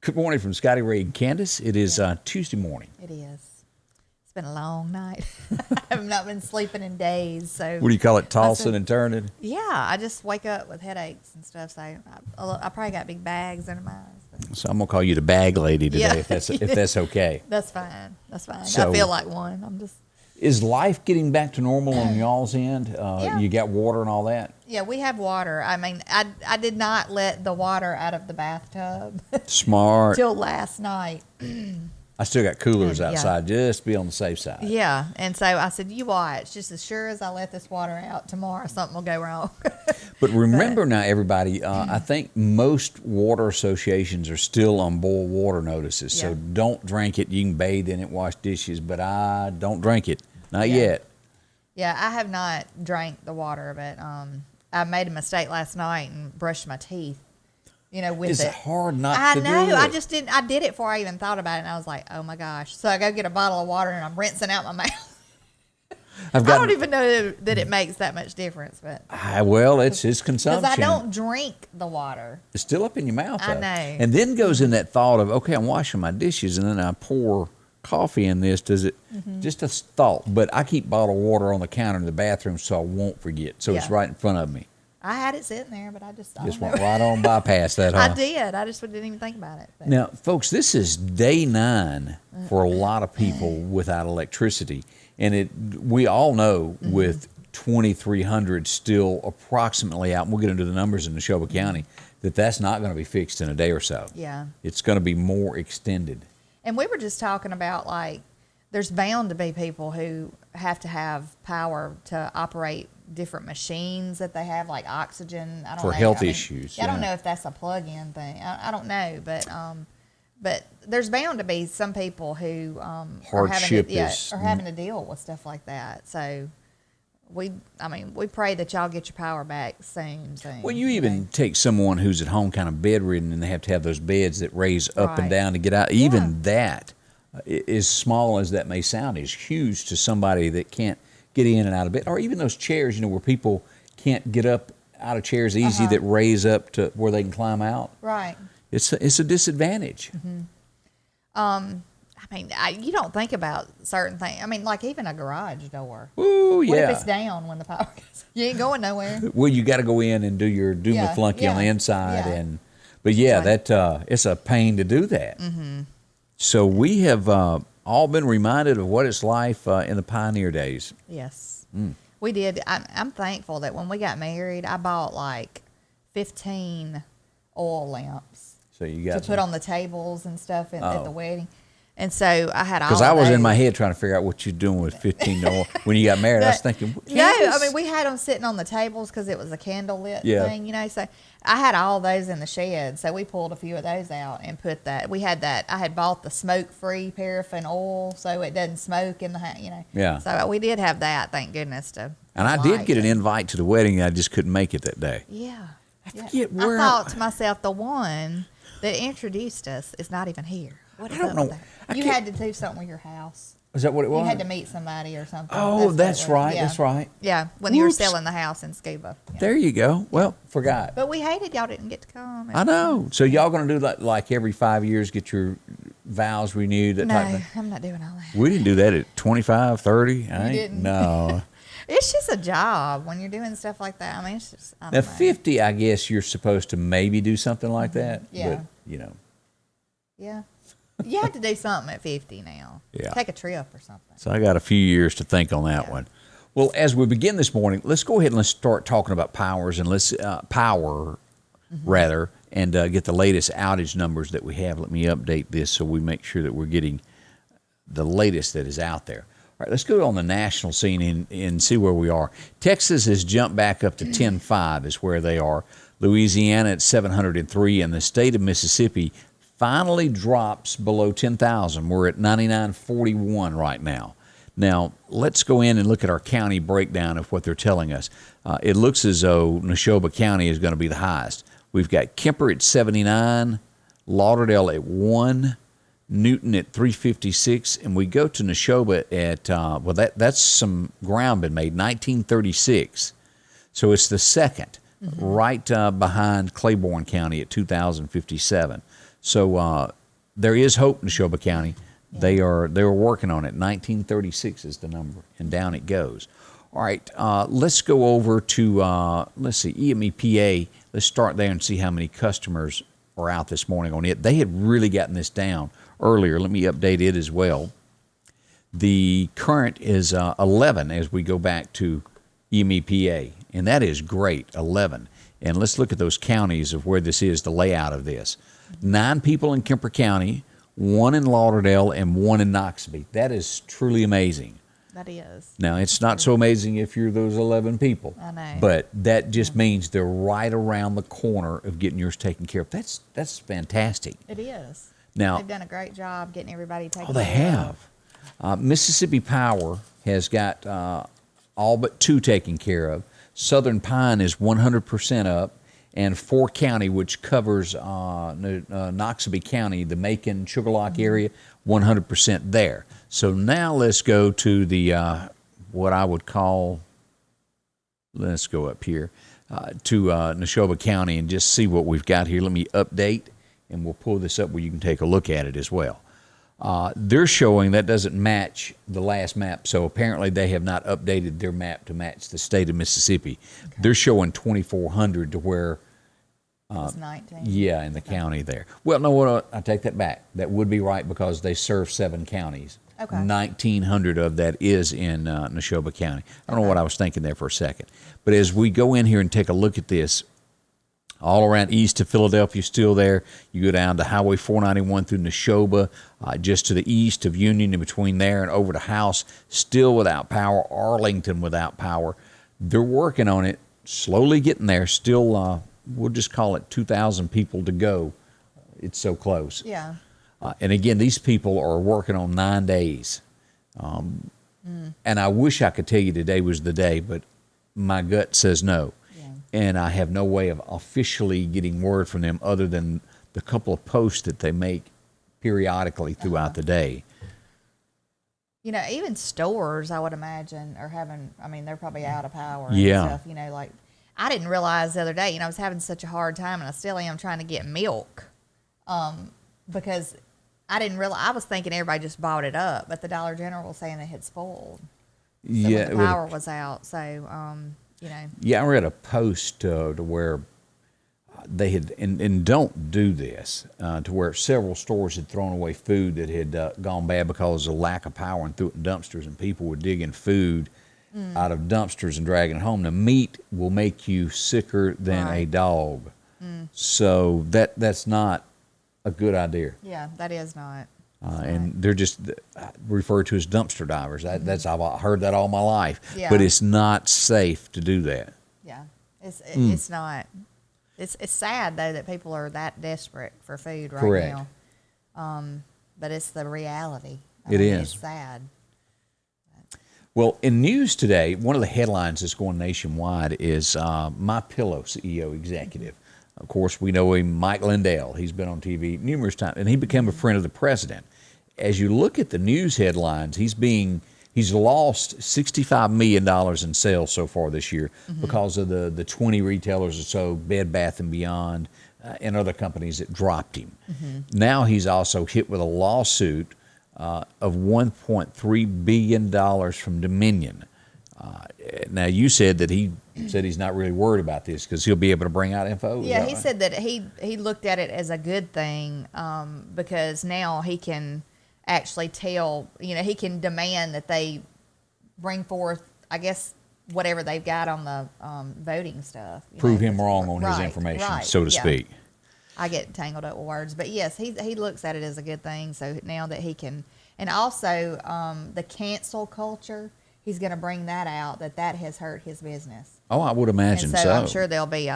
Good morning from Scotty Ray and Candace. It is Tuesday morning. It is. It's been a long night. I have not been sleeping in days. So What do you call it? Tossing and turning? yeah, I just wake up with headaches and stuff. So I probably got big bags under my eyes. So I'm gonna call you the bag lady today, Yeah. if that's okay. That's fine. That's fine. So- I feel like one. I'm just. Is life getting back to normal on y'all's end? Yeah. You got water and all that? Yeah, we have water. I mean, I did not let the water out of the bathtub Smart. till last night. I still got coolers Yeah. outside just to be on the safe side. Yeah, and so I said, "You watch. Just as sure as I let this water out tomorrow, something will go wrong." But remember now, everybody, I think most water associations are still on boil water notices. So Yeah. don't drink it. You can bathe in it, wash dishes, but I don't drink it. Not Yeah. yet. Yeah, I have not drank the water, but I made a mistake last night and brushed my teeth. You know, with It's it. hard not I to know. do it. I just didn't. I did it before I even thought about it, and I was like, "Oh my gosh!" So I go get a bottle of water and I'm rinsing out my mouth. I don't even know that it makes that much difference, but Well, it's consumption. because I don't drink the water. It's still up in your mouth. I though. know. And then goes in that thought of, okay, I'm washing my dishes, and then I pour coffee in this. Does it? Mm-hmm. Just a thought. But I keep bottled water on the counter in the bathroom so I won't forget. So it's Yeah. right in front of me. I had it sitting there, but I Just don't went know. right on bypass that, huh? I did. I just didn't even think about it. But Now, folks, this is day 9 for a lot of people without electricity. And we all know with 2,300 still approximately out, and we'll get into the numbers in Neshoba County, that's not going to be fixed in a day or so. yeah. It's going to be more extended. And we were just talking about, like, there's bound to be people who have to have power to operate different machines that they have, like oxygen. I don't For know. health I mean, issues, I don't yeah. know if that's a plug-in thing. I don't know, but there's bound to be some people who Hardship are having to deal with stuff like that. So we pray that y'all get your power back soon. Well, you even take someone who's at home kind of bedridden and they have to have those beds that raise up and Right. down to get out. Even that, as small as that may sound, is huge to somebody that can't get in and out of bed. Or even those chairs, where people can't get up out of chairs easy that raise up to where they can climb out. Right. It's a disadvantage. You don't think about certain things. I mean, like even a garage door. Ooh, What yeah. if it's down when the power goes? You ain't going nowhere. Well, you got to go in and do your Yeah, flunky on the yeah, inside, yeah. but yeah, Right. that it's a pain to do that. Mm-hmm. So we have all been reminded of what it's like in the pioneer days. Yes. We did. I'm thankful that when we got married, I bought like 15 oil lamps So you got to put on the tables and stuff at Oh. the wedding. And so I had all because of I was in those. my head trying to figure out what you're doing with 15 oil. When you got married, I was thinking, No, I Candace? mean, we had them sitting on the tables because it was a candle lit Yeah. thing, So I had all those in the shed. So we pulled a few of those out and put that. We had that. I had bought the smoke free paraffin oil so it doesn't smoke in the house, Yeah. So we did have that, thank goodness. And I did light get an it. invite to the wedding. I just couldn't make it that day. Yeah. I forget I where thought to myself, the one that introduced us is not even here. What is I don't up know. with that? I You can't- had to do something with your house. Is that what it was? You had to meet somebody or something. Oh, what that's it was. right. Yeah. That's right. Yeah, when you were Whoops. selling the house in Scuba. Yeah. There you go. Well, forgot. But we hated y'all didn't get to come. I know. So y'all going to do like every 5 years, get your vows renewed, that type of No, thing? I'm not doing all that. We didn't do that at 25, 30. I ain't, didn't? No. It's just a job when you're doing stuff like that. I mean, it's just, I Now, don't know. 50, I guess you're supposed to maybe do something like that. Yeah. But, Yeah. You have to do something at 50 now. Yeah. Take a trip or something. So I got a few years to think on that Yeah. one. Well, as we begin this morning, let's go ahead and let's start talking about powers and let's rather, and get the latest outage numbers that we have. Let me update this so we make sure that we're getting the latest that is out there. All right, let's go on the national scene and see where we are. Texas has jumped back up to 10.5 is where they are. Louisiana at 703, and the state of Mississippi finally drops below 10,000. We're at 99.41 right now. Now, let's go in and look at our county breakdown of what they're telling us. It looks as though Neshoba County is going to be the highest. We've got Kemper at 79, Lauderdale at 1, Newton at 356, and we go to Neshoba at, that's some ground been made, 1936. So it's the second, right behind Claiborne County at 2,057. So there is hope in Neshoba County. Yeah. They are working on it. 1936 is the number, and down it goes. All right, let's go over to, let's see, EMEPA. Let's start there and see how many customers are out this morning on it. They had really gotten this down earlier. Let me update it as well. The current is 11 as we go back to EMEPA, and that is great, 11. And let's look at those counties of where this is, the layout of this. 9 people in Kemper County, 1 in Lauderdale, and 1 in Noxubee. That is truly amazing. That is. Now, it's not so amazing if you're those 11 people. I know. But that just means they're right around the corner of getting yours taken care of. That's fantastic. It is. Now, they've done a great job getting everybody taken care of. Oh, they have. Mississippi Power has got all but 2 taken care of. Southern Pine is 100% up. And 4 County, which covers Noxubee County, the Macon, Sugarlock area, 100% there. So now let's go to the, what I would call, let's go up here, to Neshoba County and just see what we've got here. Let me update, and we'll pull this up where you can take a look at it as well. They're showing that doesn't match the last map, so apparently they have not updated their map to match the state of Mississippi. Okay. They're showing 2,400 to where... it's 19. Yeah, in the county there. Well, no, I take that back. That would be right because they serve 7 counties. Okay. 1,900 of that is in Neshoba County. I don't know what I was thinking there for a second. But as we go in here and take a look at this, all around east of Philadelphia, still there. You go down to Highway 491 through Neshoba, just to the east of Union, in between there and over to House, still without power. Arlington without power. They're working on it, slowly getting there. Still, we'll just call it 2,000 people to go. It's so close. Yeah. And again, these people are working on 9 days. And I wish I could tell you today was the day, but my gut says no. And I have no way of officially getting word from them other than the couple of posts that they make periodically throughout the day. You know, even stores, I would imagine, are having, I mean, they're probably out of power and stuff. You know, like, I didn't realize the other day, you know, I was having such a hard time, and I still am trying to get milk because I didn't realize, I was thinking everybody just bought it up, but the Dollar General was saying it had spoiled. So when the power was out, so... you know. Yeah, I read a post to where they had, and don't do this, to where several stores had thrown away food that had gone bad because of lack of power and threw it in dumpsters, and people were digging food out of dumpsters and dragging it home. The meat will make you sicker than a dog. So that's not a good idea. Yeah, that is not. And they're just referred to as dumpster divers. That's I've heard that all my life. Yeah. But it's not safe to do that. Yeah, it's not. It's sad though that people are that desperate for food right now. But it's the reality. It is. It's sad. Well, in news today, one of the headlines that's going nationwide is My Pillow CEO executive. Of course, we know him, Mike Lindell. He's been on TV numerous times, and he became a friend of the president. As you look at the news headlines, he's lost $65 million in sales so far this year because of the 20 retailers or so, Bed Bath & Beyond, and other companies that dropped him. Now he's also hit with a lawsuit of $1.3 billion from Dominion. Now, you said that he's not really worried about this because he'll be able to bring out info. Yeah, he said that he looked at it as a good thing because now he can actually tell, you know, he can demand that they bring forth, I guess, whatever they've got on the voting stuff. Prove him wrong on his information, so to speak. I get tangled up with words. But, yes, he looks at it as a good thing. So now that he can – and also the cancel culture – he's going to bring that out, that has hurt his business. Oh, I would imagine so. I'm sure there'll be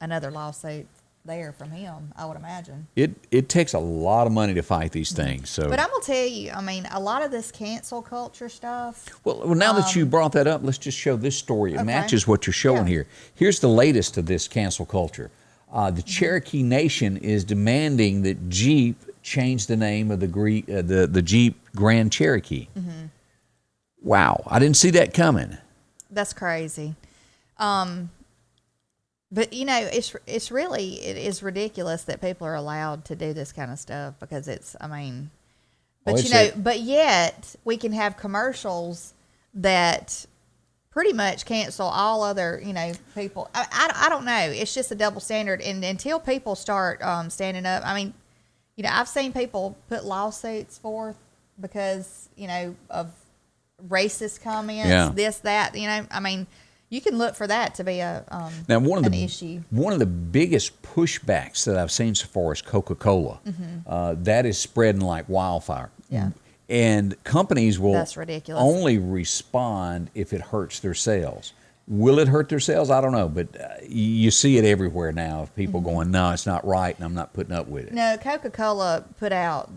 another lawsuit there from him, I would imagine. It takes a lot of money to fight these things. So, but I'm going to tell you, I mean, a lot of this cancel culture stuff. Well, now that you brought that up, let's just show this story. It matches what you're showing here. Here's the latest of this cancel culture. The Cherokee Nation is demanding that Jeep change the name of the Jeep Grand Cherokee. Wow, I didn't see that coming. That's crazy. But it is ridiculous that people are allowed to do this kind of stuff because but yet we can have commercials that pretty much cancel all other, people. I don't know. It's just a double standard. And until people start standing up, I've seen people put lawsuits forth because, of racist comments, this, that, you can look for that to be an issue. One of the biggest pushbacks that I've seen so far is Coca-Cola. That is spreading like wildfire. Yeah. And companies will That's ridiculous. only respond if it hurts their sales. Will it hurt their sales? I don't know, but you see it everywhere now of people going, no, it's not right, and I'm not putting up with it. No, Coca-Cola put out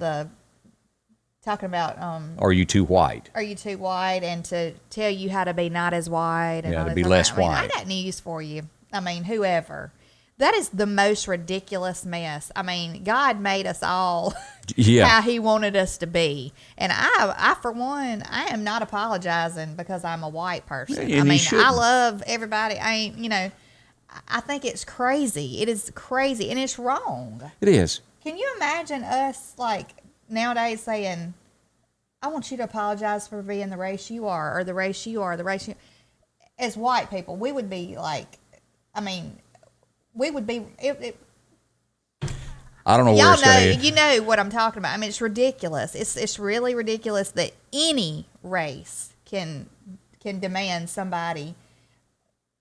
talking about Are you too white? Are you too white? And to tell you how to be not as white. And to be less white. I got news for you. Whoever. That is the most ridiculous mess. God made us all how he wanted us to be. And I, for one, I am not apologizing because I'm a white person. I love everybody. I think it's crazy. It is crazy, and it's wrong. It is. Can you imagine us, nowadays saying, I want you to apologize for being the race you are, or the race you are, as white people, we would be we would be. I don't know where it's going to. You know what I'm talking about. It's ridiculous. It's really ridiculous that any race can demand somebody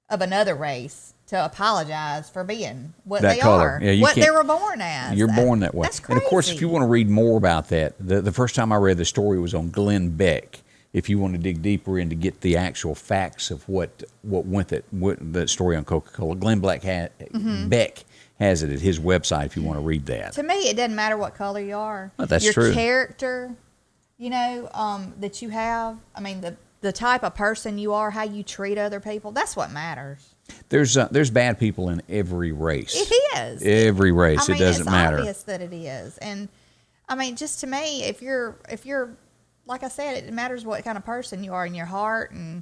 of another race to apologize for being what that they color. are, Yeah, what they were born as. You're born that way. That's crazy. And of course, if you want to read more about that, the first time I read the story was on Glenn Beck. If you want to dig deeper in to get the actual facts of what went that story on Coca-Cola, Glenn Beck has it at his website if you want to read that. To me, it doesn't matter what color you are. Well, that's your true. Character, that you have. The type of person you are, how you treat other people. That's what matters. There's bad people in every race. It is. Every race. It doesn't matter. It's obvious that it is. And just to me, if you're like I said, it matters what kind of person you are in your heart, and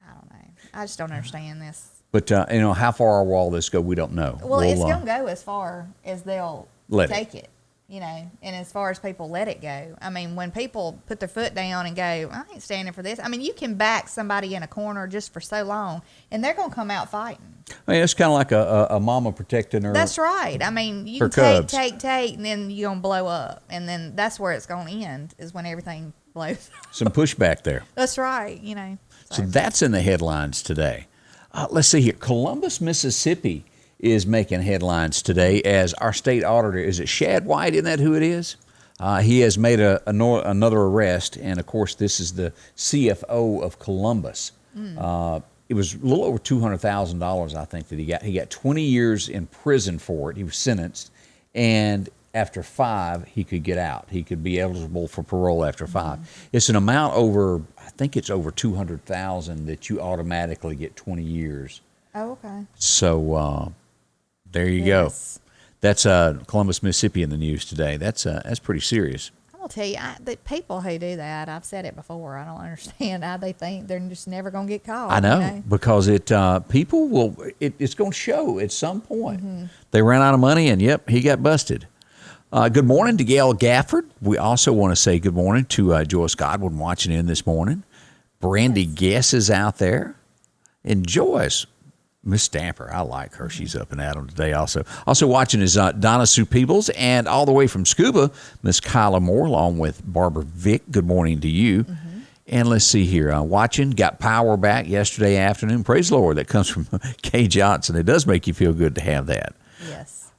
I don't know. I just don't understand this. But how far will all this go? We don't know. Well, it's going to go as far as they'll take it. And as far as people let it go. When people put their foot down and go, I ain't standing for this. You can back somebody in a corner just for so long, and they're going to come out fighting. It's kind of like a mama protecting her. That's right. You can take, and then you're going to blow up. And then that's where it's going to end, is when everything blows up. Some pushback there. That's right, So that's in the headlines today. Let's see here. Columbus, Mississippi is making headlines today as our state auditor, is it Shad White? Isn't that who it is? He has made another arrest, and of course this is the CFO of Columbus. It was a little over $200,000, I think, that he got. He got 20 years in prison for it. He was sentenced, and after 5, he could get out. He could be eligible for parole after 5. It's an amount over, I think it's over $200,000 that you automatically get 20 years. Oh, okay. So there you go. That's Columbus, Mississippi in the news today. That's pretty serious. I'm going to tell you, the people who do that, I've said it before, I don't understand how they think they're just never going to get caught. I know, because people will, it's going to show at some point. They ran out of money, and yep, he got busted. Good morning to Gail Gafford. We also want to say good morning to Joyce Godwin watching in this morning. Brandy Guess is out there. And Joyce, Miss Stamper, I like her. She's up and at 'em today also. Also watching is Donna Sue Peebles, and all the way from Scuba, Miss Kyla Moore, along with Barbara Vick. Good morning to you. And let's see here. Watching, got power back yesterday afternoon. Praise the Lord. That comes from Kay Johnson. It does make you feel good to have that. Yes.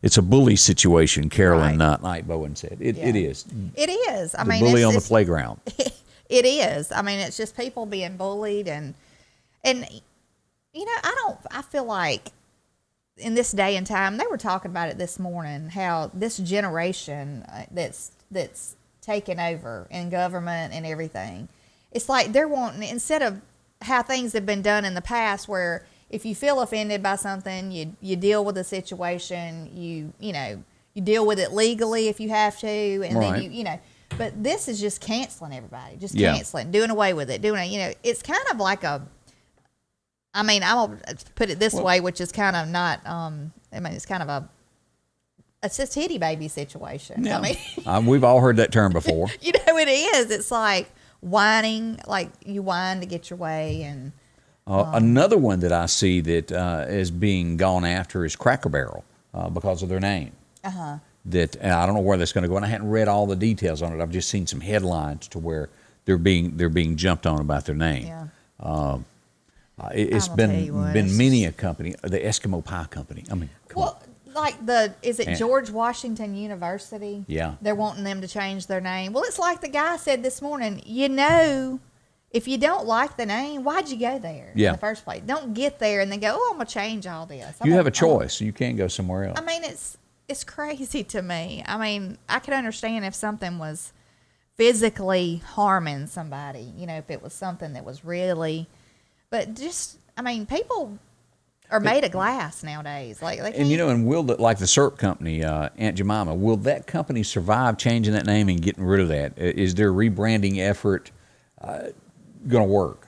It's a bully situation, Carolyn Knight Bowen said. It is. It is. The bully on the playground. It is. It's just people being bullied, and I feel like in this day and time, they were talking about it this morning, how this generation that's taken over in government and everything, it's like they're wanting, instead of how things have been done in the past, where if you feel offended by something, you deal with the situation, you deal with it legally if you have to, and then but this is just canceling everybody, canceling, doing away with it, it's kind of like I mean, I'm going to put it this way, which is kind of not, I mean, it's kind of it's a titty baby situation. Yeah. I mean, We've all heard that term before. you know, it is. It's like whining, like you whine to get your way. And another one that I see that is being gone after is Cracker Barrel because of their name. That I don't know where that's going to go, and I hadn't read all the details on it. I've just seen some headlines to where they're being jumped on about their name. Yeah. It's been many a company, the Eskimo Pie Company. I mean, come on. Like is it George Washington University? Yeah. They're wanting them to change their name. Well, it's like the guy said this morning, you know, if you don't like the name, why'd you go there in the first place? Don't get there and then go, I'm going to change all this. You have a choice. You can't go somewhere else. I mean, it's crazy to me. I mean, I could understand if something was physically harming somebody, you know, if it was something that was really, but just, I mean, people are made of glass nowadays. Like, they can't. And you know, and will like the syrup company, Aunt Jemima, will that company survive changing that name and getting rid of that? Is their rebranding effort going to work?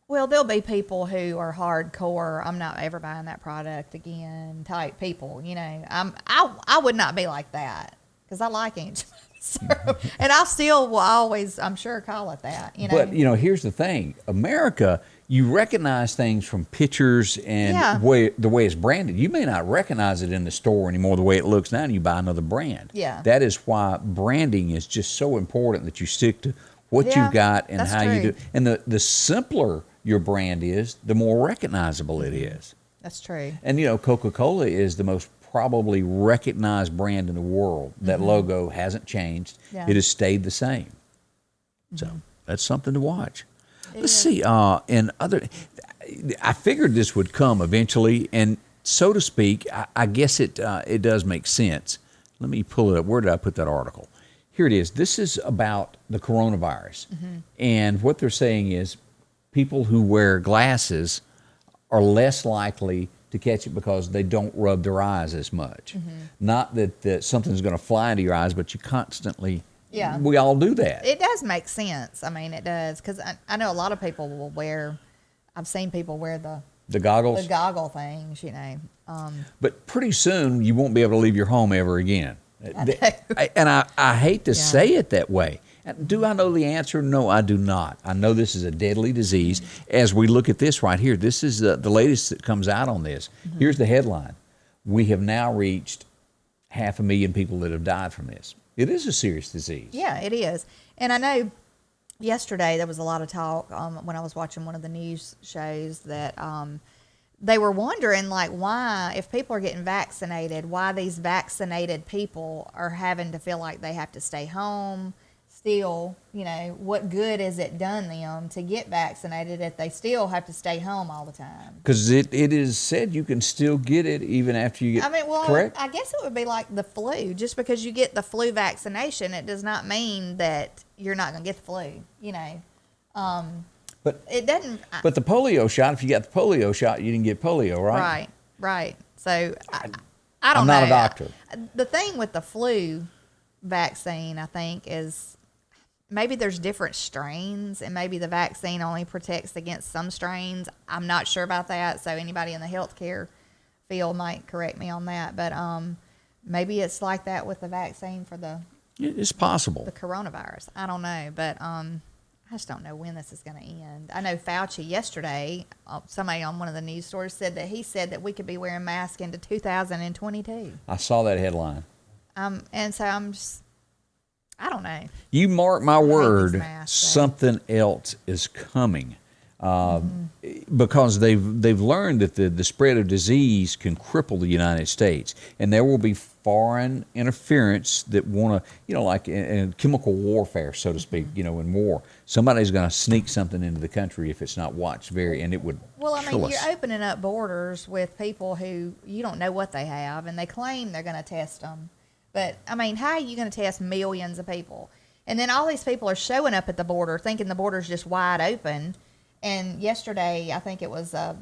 Well, there'll be people who are hardcore, I'm not ever buying that product again type people. You know, I would not be like that because I like Aunt Jemima syrup, and I still will always, I'm sure, call it that. You know, but you know, here's the thing: America. You recognize things from pictures and the way it's branded. You may not recognize it in the store anymore the way it looks now, and you buy another brand. Yeah. That is why branding is just so important, that you stick to what you've got and how you do it. And the simpler your brand is, the more recognizable it is. That's true. And, you know, Coca-Cola is the most probably recognized brand in the world. That logo hasn't changed. Yeah. It has stayed the same. So that's something to watch. Let's see. I figured this would come eventually, and so to speak, I guess it does make sense. Let me pull it up. Where did I put that article? Here it is. This is about the coronavirus, and what they're saying is people who wear glasses are less likely to catch it because they don't rub their eyes as much. Not that something's going to fly into your eyes, but you constantly. Yeah, we all do that. It does make sense. I mean, it does, because I know a lot of people will wear. I've seen people wear the goggles, the goggle things, you know. But pretty soon you won't be able to leave your home ever again. And I hate to say it that way. Do I know the answer? No, I do not. I know this is a deadly disease. As we look at this right here, this is the latest that comes out on this. Here's the headline: we have now reached 500,000 people that have died from this. It is a serious disease. Yeah, it is. And I know yesterday there was a lot of talk when I was watching one of the news shows that they were wondering, like, why, if people are getting vaccinated, why these vaccinated people are having to feel like they have to stay home still. You know, what good has it done them to get vaccinated if they still have to stay home all the time? Because it is said you can still get it even after you get, I mean, well, correct? I guess it would be like the flu. Just because you get the flu vaccination, it does not mean that you're not going to get the flu, you know. But it doesn't. But the polio shot, if you got the polio shot, you didn't get polio, right? Right. So I don't know. I'm not a doctor. The thing with the flu vaccine, I think, is maybe there's different strains, and maybe the vaccine only protects against some strains. I'm not sure about that, so anybody in the healthcare field might correct me on that. But maybe it's like that with the vaccine for it's possible. The coronavirus. I don't know, but I just don't know when this is going to end. I know Fauci yesterday, somebody on one of the news stories said that we could be wearing masks into 2022. I saw that headline. And so I don't know. You mark my word, something else is coming. Because they've learned that the spread of disease can cripple the United States, and there will be foreign interference that want to, like in chemical warfare, so to speak, in war. Somebody's going to sneak something into the country if it's not watched and it would kill us. You're opening up borders with people who you don't know what they have, and they claim they're going to test them. But, how are you going to test millions of people? And then all these people are showing up at the border thinking the border's just wide open. And yesterday, I think it was a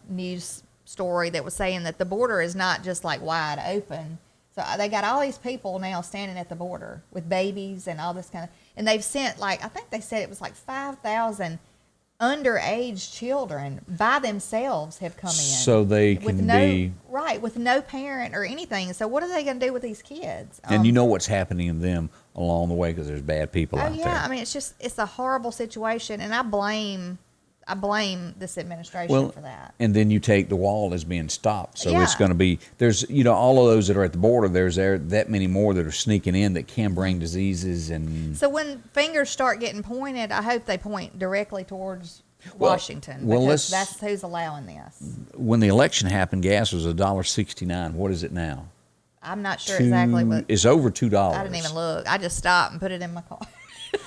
news story that was saying that the border is not just like wide open. So they got all these people now standing at the border with babies and all this kind of, and they've sent I think they said it was like 5,000 underage children by themselves have come in. So they can be... Right, with no parent or anything. So what are they going to do with these kids? And you know what's happening to them along the way because there's bad people out there. I mean, it's a horrible situation, and I blame this administration for that. And then you take the wall as being stopped. So it's going to be, there's, all of those that are at the border, there's that many more that are sneaking in that can bring diseases. And so when fingers start getting pointed, I hope they point directly towards Washington, because that's who's allowing this. When the election happened, gas was $1.69. What is it now? I'm not sure exactly, but it's over $2. I didn't even look. I just stopped and put it in my car.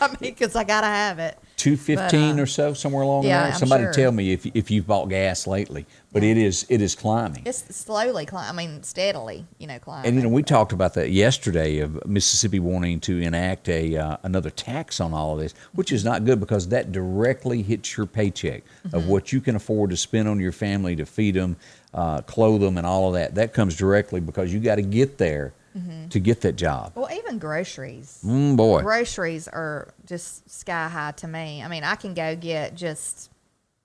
I mean, because I gotta have it. $2.15 or so, somewhere along there. Somebody tell me if you've bought gas lately, but it is climbing. It's slowly climbing. I mean, steadily, climbing. And we talked about that yesterday of Mississippi wanting to enact another tax on all of this, which is not good because that directly hits your paycheck of what you can afford to spend on your family to feed them, clothe them, and all of that. That comes directly because you got to get there. To get that job. Well, even groceries. Boy. Groceries are just sky high to me. I mean, I can go get just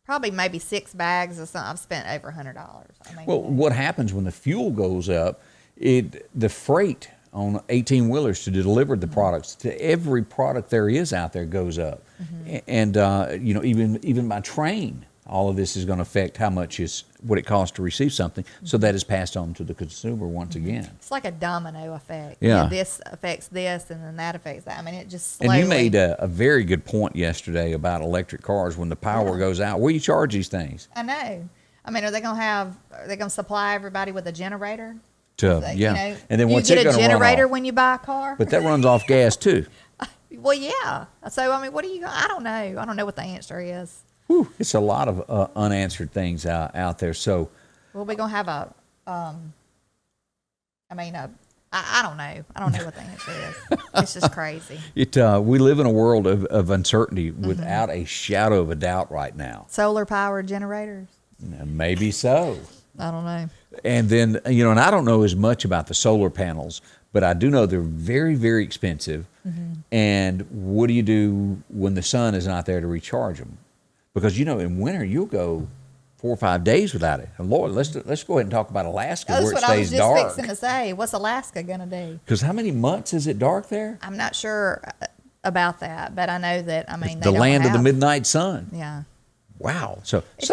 probably maybe 6 bags or something. I've spent over $100. What happens when the fuel goes up, the freight on 18-wheelers to deliver the products to every product there is out there goes up. And, even by train, all of this is going to affect how much is what it costs to receive something. So that is passed on to the consumer once again. It's like a domino effect. Yeah. This affects this, and then that affects that. I mean, it just slowly. And you made a very good point yesterday about electric cars. When the power goes out, where do you charge these things? I know. I mean, are they going to supply everybody with a generator? And then what's it going to run off? You get a generator when you buy a car? But that runs off gas too. Well, yeah. So, I mean, I don't know. I don't know what the answer is. Whew, it's a lot of unanswered things out there. So, well, we're gonna have I don't know. I don't know what the answer is. It's just crazy. We live in a world of uncertainty without a shadow of a doubt right now. Solar powered generators. Maybe so. I don't know. And then and I don't know as much about the solar panels, but I do know they're very, very expensive. And what do you do when the sun is not there to recharge them? Because, in winter, you'll go 4 or 5 days without it. And Lord, let's go ahead and talk about Alaska, where it stays dark. That's what I was just fixing to say. What's Alaska going to do? Because how many months is it dark there? I'm not sure about that, but I know that, it's the land of the midnight sun. Yeah. Wow. So it's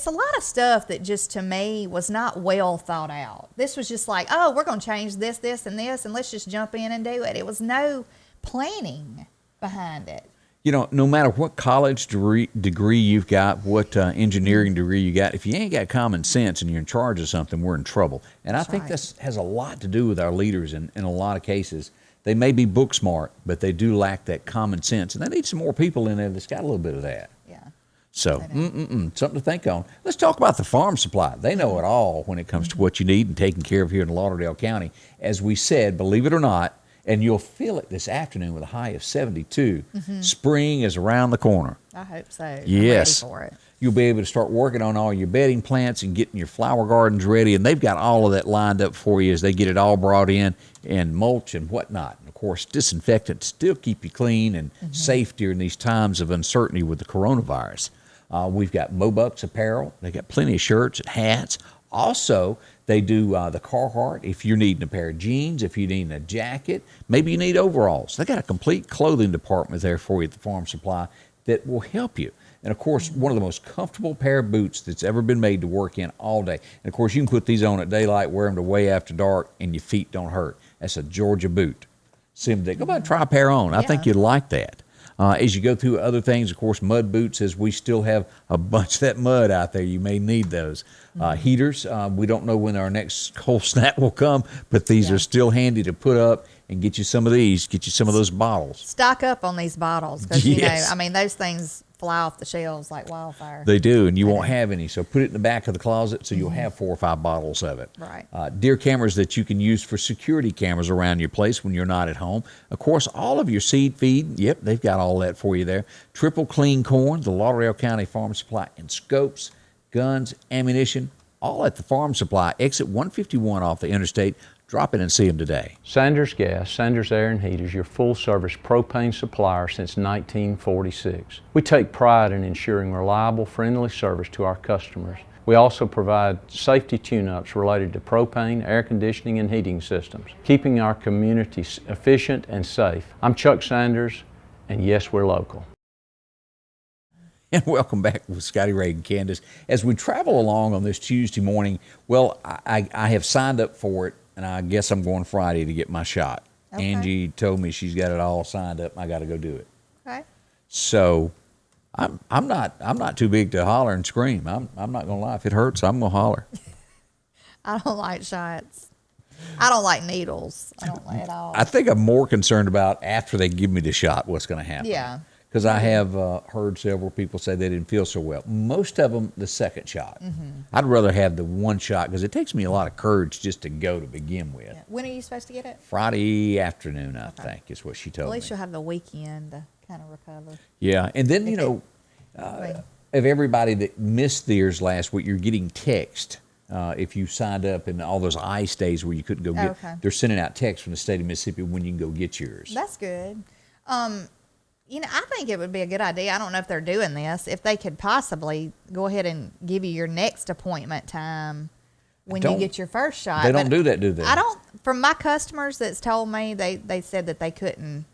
a lot of stuff that just, to me, was not well thought out. This was just like, we're going to change this, this, and this, and let's just jump in and do it. It was no planning behind it. No matter what college degree you've got, what engineering degree you got, if you ain't got common sense and you're in charge of something, we're in trouble. And I think this has a lot to do with our leaders in a lot of cases. They may be book smart, but they do lack that common sense. And they need some more people in there that's got a little bit of that. Yeah. So, something to think on. Let's talk about the farm supply. They know it all when it comes to what you need and taking care of here in Lauderdale County. As we said, believe it or not, and you'll feel it this afternoon with a high of 72. Spring is around the corner. I hope so. Yes. I'm ready for it. You'll be able to start working on all your bedding plants and getting your flower gardens ready. And they've got all of that lined up for you as they get it all brought in, and mulch and whatnot. And, of course, disinfectant to still keep you clean and safe during these times of uncertainty with the coronavirus. We've got Mobuck's Apparell. They got plenty of shirts and hats. Also, they do the Carhartt. If you're needing a pair of jeans, if you need a jacket, maybe you need overalls. They got a complete clothing department there for you at the Farm Supply that will help you. And, of course, one of the most comfortable pair of boots that's ever been made to work in all day. And, of course, you can put these on at daylight, wear them to way after dark, and your feet don't hurt. That's a Georgia boot. Go by and try a pair on. I think you'd like that. As you go through other things, of course, mud boots, as we still have a bunch of that mud out there. You may need those. Heaters, we don't know when our next cold snap will come, but these are still handy to put up and get you some of these, get you some of those bottles. Stock up on these bottles because, those things fly off the shelves like wildfire. They do, and you won't have any. So put it in the back of the closet so you'll have 4 or 5 bottles of it. Right. Deer cameras that you can use for security cameras around your place when you're not at home. Of course, all of your seed feed, they've got all that for you there. Triple clean corn, the Lauderdale County Farm Supply, and scopes, guns, ammunition, all at the Farm Supply. Exit 151 off the interstate. Drop in and see them today. Sanders Gas, Sanders Air and Heat is your full-service propane supplier since 1946. We take pride in ensuring reliable, friendly service to our customers. We also provide safety tune-ups related to propane, air conditioning, and heating systems, keeping our community efficient and safe. I'm Chuck Sanders, and yes, we're local. And welcome back with Scotty Ray and Candace. As we travel along on this Tuesday morning, well, I have signed up for it, and I guess I'm going Friday to get my shot. Okay. Angie told me she's got it all signed up, and I got to go do it. Okay. So I'm not too big to holler and scream. I'm not gonna lie. If it hurts, I'm gonna holler. I don't like shots. I don't like needles. I don't like it all. I think I'm more concerned about after they give me the shot, what's going to happen. Yeah. Because I have heard several people say they didn't feel so well. Most of them, the second shot. Mm-hmm. I'd rather have the one shot because it takes me a lot of courage just to go to begin with. Yeah. When are you supposed to get it? Friday afternoon, I think, is what she told me. At least you'll have the weekend to kind of recover. Yeah, and then, of everybody that missed theirs last week, you're getting text. If you signed up in all those ice days where you couldn't go get, they're sending out texts from the state of Mississippi when you can go get yours. That's good. I think it would be a good idea. I don't know if they're doing this. If they could possibly go ahead and give you your next appointment time when you get your first shot. They don't do that, do they? I don't. From my customers that's told me, they said that they couldn't,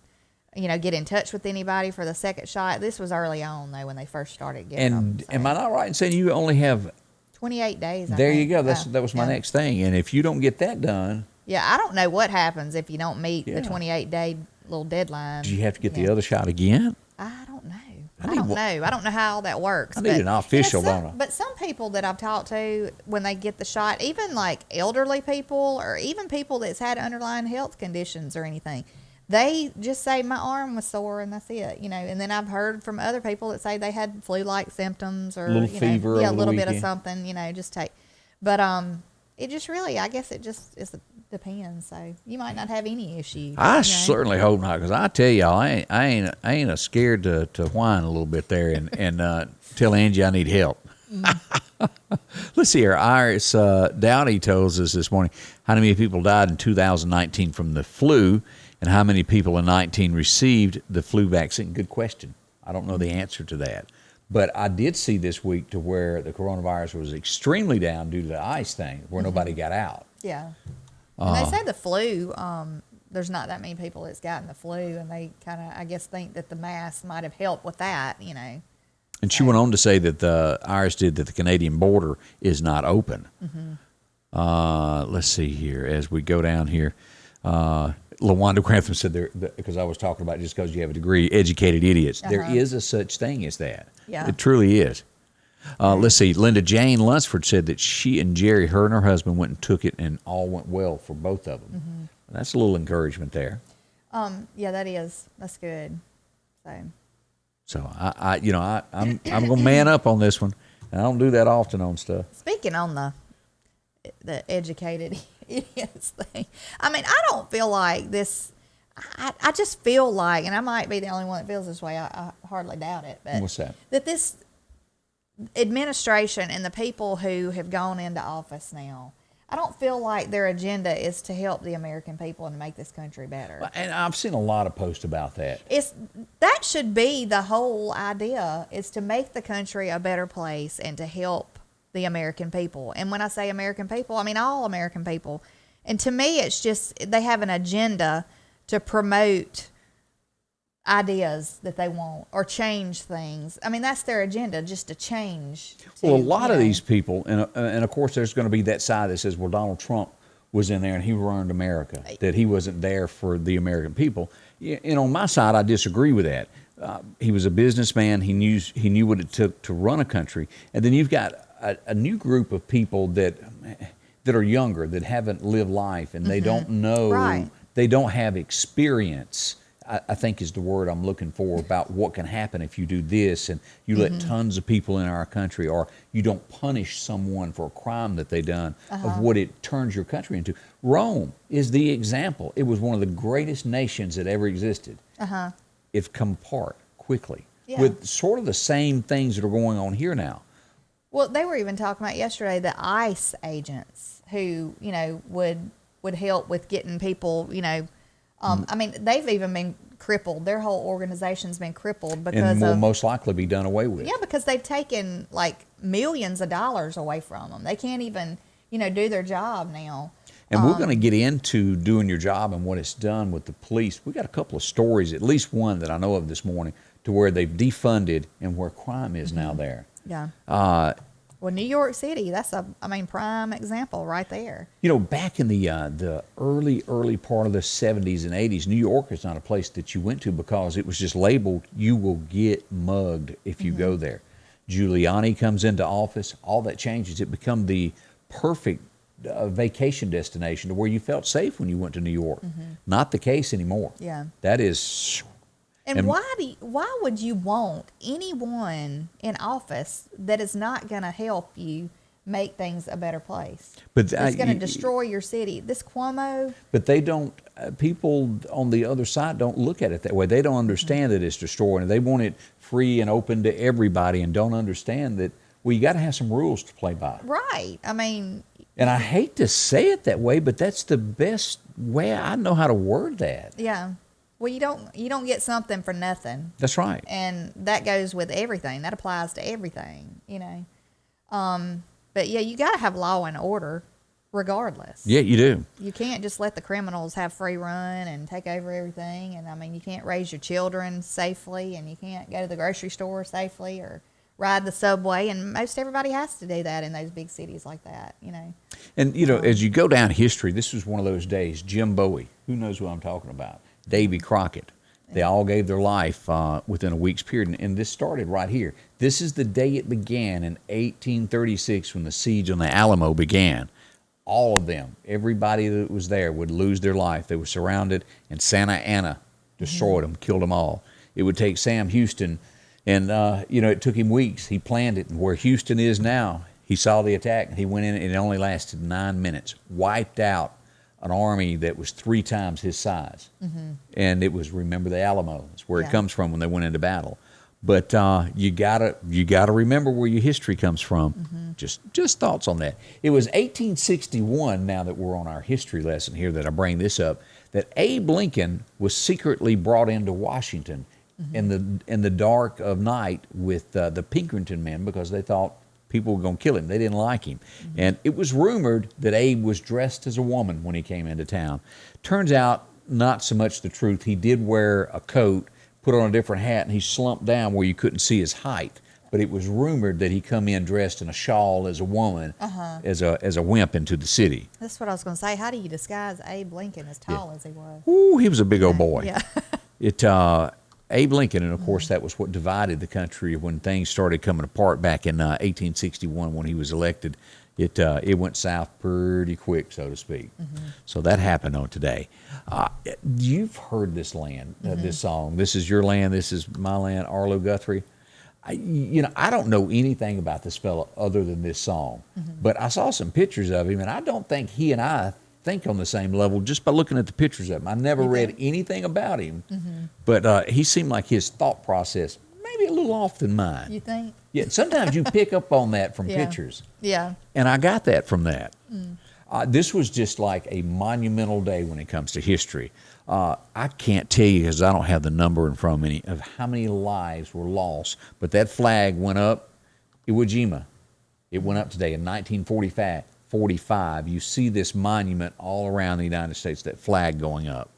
get in touch with anybody for the second shot. This was early on, though, when they first started getting them. And am I not right in saying you only have 28 days? There you go. That was my next thing. And if you don't get that done. Yeah, I don't know what happens if you don't meet the 28-day little deadline. Do you have to get the other shot again? I don't know. I don't know how all that works. I need an official, don't I? But some people that I've talked to, when they get the shot, even like elderly people or even people that's had underlying health conditions or anything, they just say my arm was sore and that's it, And then I've heard from other people that say they had flu-like symptoms or a fever, a little bit of something, just take. But it just really, I guess it just depends. So you might not have any issues. I certainly hope not, because I tell y'all, I ain't scared to whine a little bit there and tell Angie I need help. Let's see here. Iris Dowdy tells us this morning how many people died in 2019 from the flu and how many people in 19 received the flu vaccine. Good question. I don't know the answer to that. But I did see this week to where the coronavirus was extremely down due to the ice thing, where nobody got out. Yeah. And they say the flu, there's not that many people that's gotten the flu, and they kind of, I guess, think that the mask might have helped with that, And she went on to say that Iris did that the Canadian border is not open. Mm-hmm. Let's see here. As we go down here, LaWanda Grantham said there, because I was talking about just because you have a degree, educated idiots. There is a such thing as that. Yeah. It truly is. Let's see. Linda Jane Lunsford said that she and Jerry, her and her husband, went and took it, and all went well for both of them. Mm-hmm. That's a little encouragement there. Yeah, that is. That's good. So I'm gonna man up on this one, and I don't do that often on stuff. Speaking on the educated idiots thing, I mean, I don't feel like this. I just feel like, and I might be the only one that feels this way. I hardly doubt it. But what's that? That this administration and the people who have gone into office now, I don't feel like their agenda is to help the American people and make this country better. And I've seen a lot of posts about that. That should be the whole idea, is to make the country a better place and to help the American people. And when I say American people, I mean all American people. And to me, it's just they have an agenda to promote ideas that they want or change things. I mean, that's their agenda, just to change. Well, a lot of these people, and of course there's going to be that side that says, well, Donald Trump was in there and he ruined America, that he wasn't there for the American people. And on my side, I disagree with that. He was a businessman. He knew what it took to run a country. And then you've got a new group of people that are younger, that haven't lived life, and they don't know, they don't have experience, I think is the word I'm looking for, about what can happen if you do this and you let tons of people in our country, or you don't punish someone for a crime that they done, of what it turns your country into. Rome is the example. It was one of the greatest nations that ever existed. It's come apart quickly with sort of the same things that are going on here now. Well, they were even talking about yesterday the ICE agents who, would would help with getting people, I mean, they've even been crippled. Their whole organization's been crippled because and will most likely be done away with. Yeah, because they've taken like millions of dollars away from them. They can't even, do their job now. And we're going to get into doing your job and what it's done with the police. We got a couple of stories, at least one that I know of this morning, to where they've defunded and where crime is now there. Yeah. Well, New York City, that's prime example right there. Back in the early part of the 70s and 80s, New York is not a place that you went to because it was just labeled, you will get mugged if you go there. Giuliani comes into office, all that changes. It become the perfect vacation destination to where you felt safe when you went to New York. Not the case anymore. Yeah. That is... And why would you want anyone in office that is not going to help you make things a better place? But it's going to destroy your city. This Cuomo. But they don't. People on the other side don't look at it that way. They don't understand that it's destroying it. They want it free and open to everybody, and don't understand that. Well, you got to have some rules to play by. Right. I mean. And I hate to say it that way, but that's the best way I know how to word that. Yeah. Well, you don't get something for nothing. That's right. And that goes with everything. That applies to everything, But yeah, you got to have law and order regardless. Yeah, you do. You can't just let the criminals have free run and take over everything. And you can't raise your children safely, and you can't go to the grocery store safely or ride the subway. And most everybody has to do that in those big cities like that, And, as you go down history, this was one of those days. Jim Bowie, who knows what I'm talking about? Davy Crockett. They all gave their life within a week's period. And this started right here. This is the day it began in 1836 when the siege on the Alamo began. All of them, everybody that was there would lose their life. They were surrounded, and Santa Anna destroyed them, killed them all. It would take Sam Houston, and, it took him weeks. He planned it. And where Houston is now, he saw the attack, and he went in, and it only lasted 9 minutes. Wiped out an army that was 3 times his size. And it was, remember the Alamo. That's where it comes from when they went into battle. But you gotta remember where your history comes from. Just thoughts on that. It was 1861, now that we're on our history lesson here that I bring this up, that Abe Lincoln was secretly brought into Washington in the dark of night with the Pinkerton men because they thought people were going to kill him. They didn't like him. And it was rumored that Abe was dressed as a woman when he came into town. Turns out, not so much the truth. He did wear a coat, put on a different hat, and he slumped down where you couldn't see his height. But it was rumored that he come in dressed in a shawl as a woman, as a wimp into the city. That's what I was going to say. How do you disguise Abe Lincoln as tall as he was? Ooh, he was a big old boy. Yeah. Abe Lincoln, and of course that was what divided the country when things started coming apart back in 1861 when he was elected. It went south pretty quick, so to speak. So that happened on today. You've heard this this song. This is your land. This is my land. Arlo Guthrie. I don't know anything about this fellow other than this song, but I saw some pictures of him, and I don't think he and I think on the same level just by looking at the pictures of him. I never read anything about him, but he seemed like his thought process maybe a little off than mine. You think? Yeah, sometimes you pick up on that from pictures. Yeah. And I got that from that. This was just like a monumental day when it comes to history. I can't tell you, because I don't have the number in front of me, of how many lives were lost, but that flag went up Iwo Jima. It went up today in 1945. You see this monument all around the United States, that flag going up.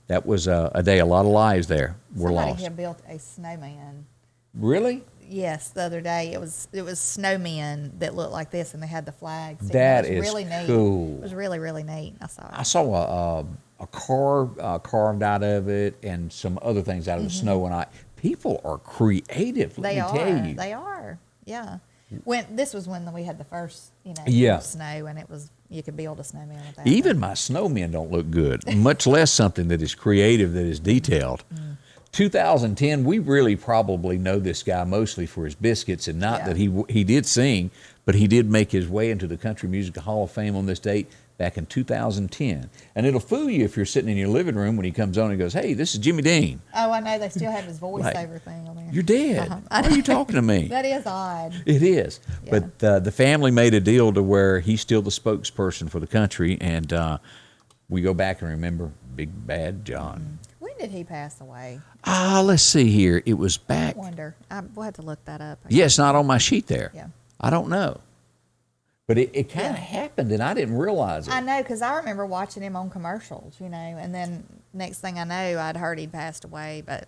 That was a day, a lot of lives there were lost. Somebody had built a snowman. Really? Yes, the other day it was snowmen that looked like this, and they had the flags. That is really neat. Cool. It was really, really neat. I saw it. I saw a car carved out of it, and some other things out of the snow and ice. People are creative. Let me tell you. They are. Yeah. This was when we had the first, snow, and it was, you could build a snowman with that. Even my snowmen don't look good, much less something that is creative, that is detailed. 2010, we really probably know this guy mostly for his biscuits, and not that he did sing, but he did make his way into the Country Music Hall of Fame on this date back in 2010. And it'll fool you if you're sitting in your living room when he comes on and goes, "Hey, this is Jimmy Dean." Oh, I know. They still have his voiceover thing on there. You're dead. Why are you talking to me? That is odd. It is. Yeah. But the family made a deal to where he's still the spokesperson for the country, and we go back and remember Big Bad John. When did he pass away? Let's see here. It was back. I wonder. We'll have to look that up. Yeah, it's not on my sheet there. Yeah. I don't know. But it kind of happened, and I didn't realize it. I know, because I remember watching him on commercials, and then next thing I know, I'd heard he'd passed away. But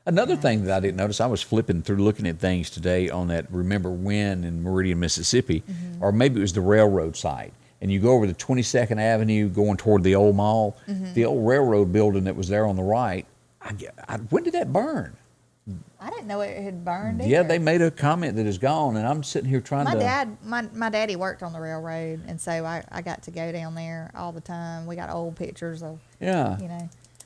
Another thing that I didn't notice, I was flipping through looking at things today on that Remember When in Meridian, Mississippi, or maybe it was the railroad site. And you go over the 22nd Avenue going toward the old mall, the old railroad building that was there on the right. When did that burn? I didn't know it had burned. Yeah, either. they made a comment that it's gone, and I'm sitting here trying My daddy worked on the railroad, and so I got to go down there all the time. We got old pictures of, Yeah.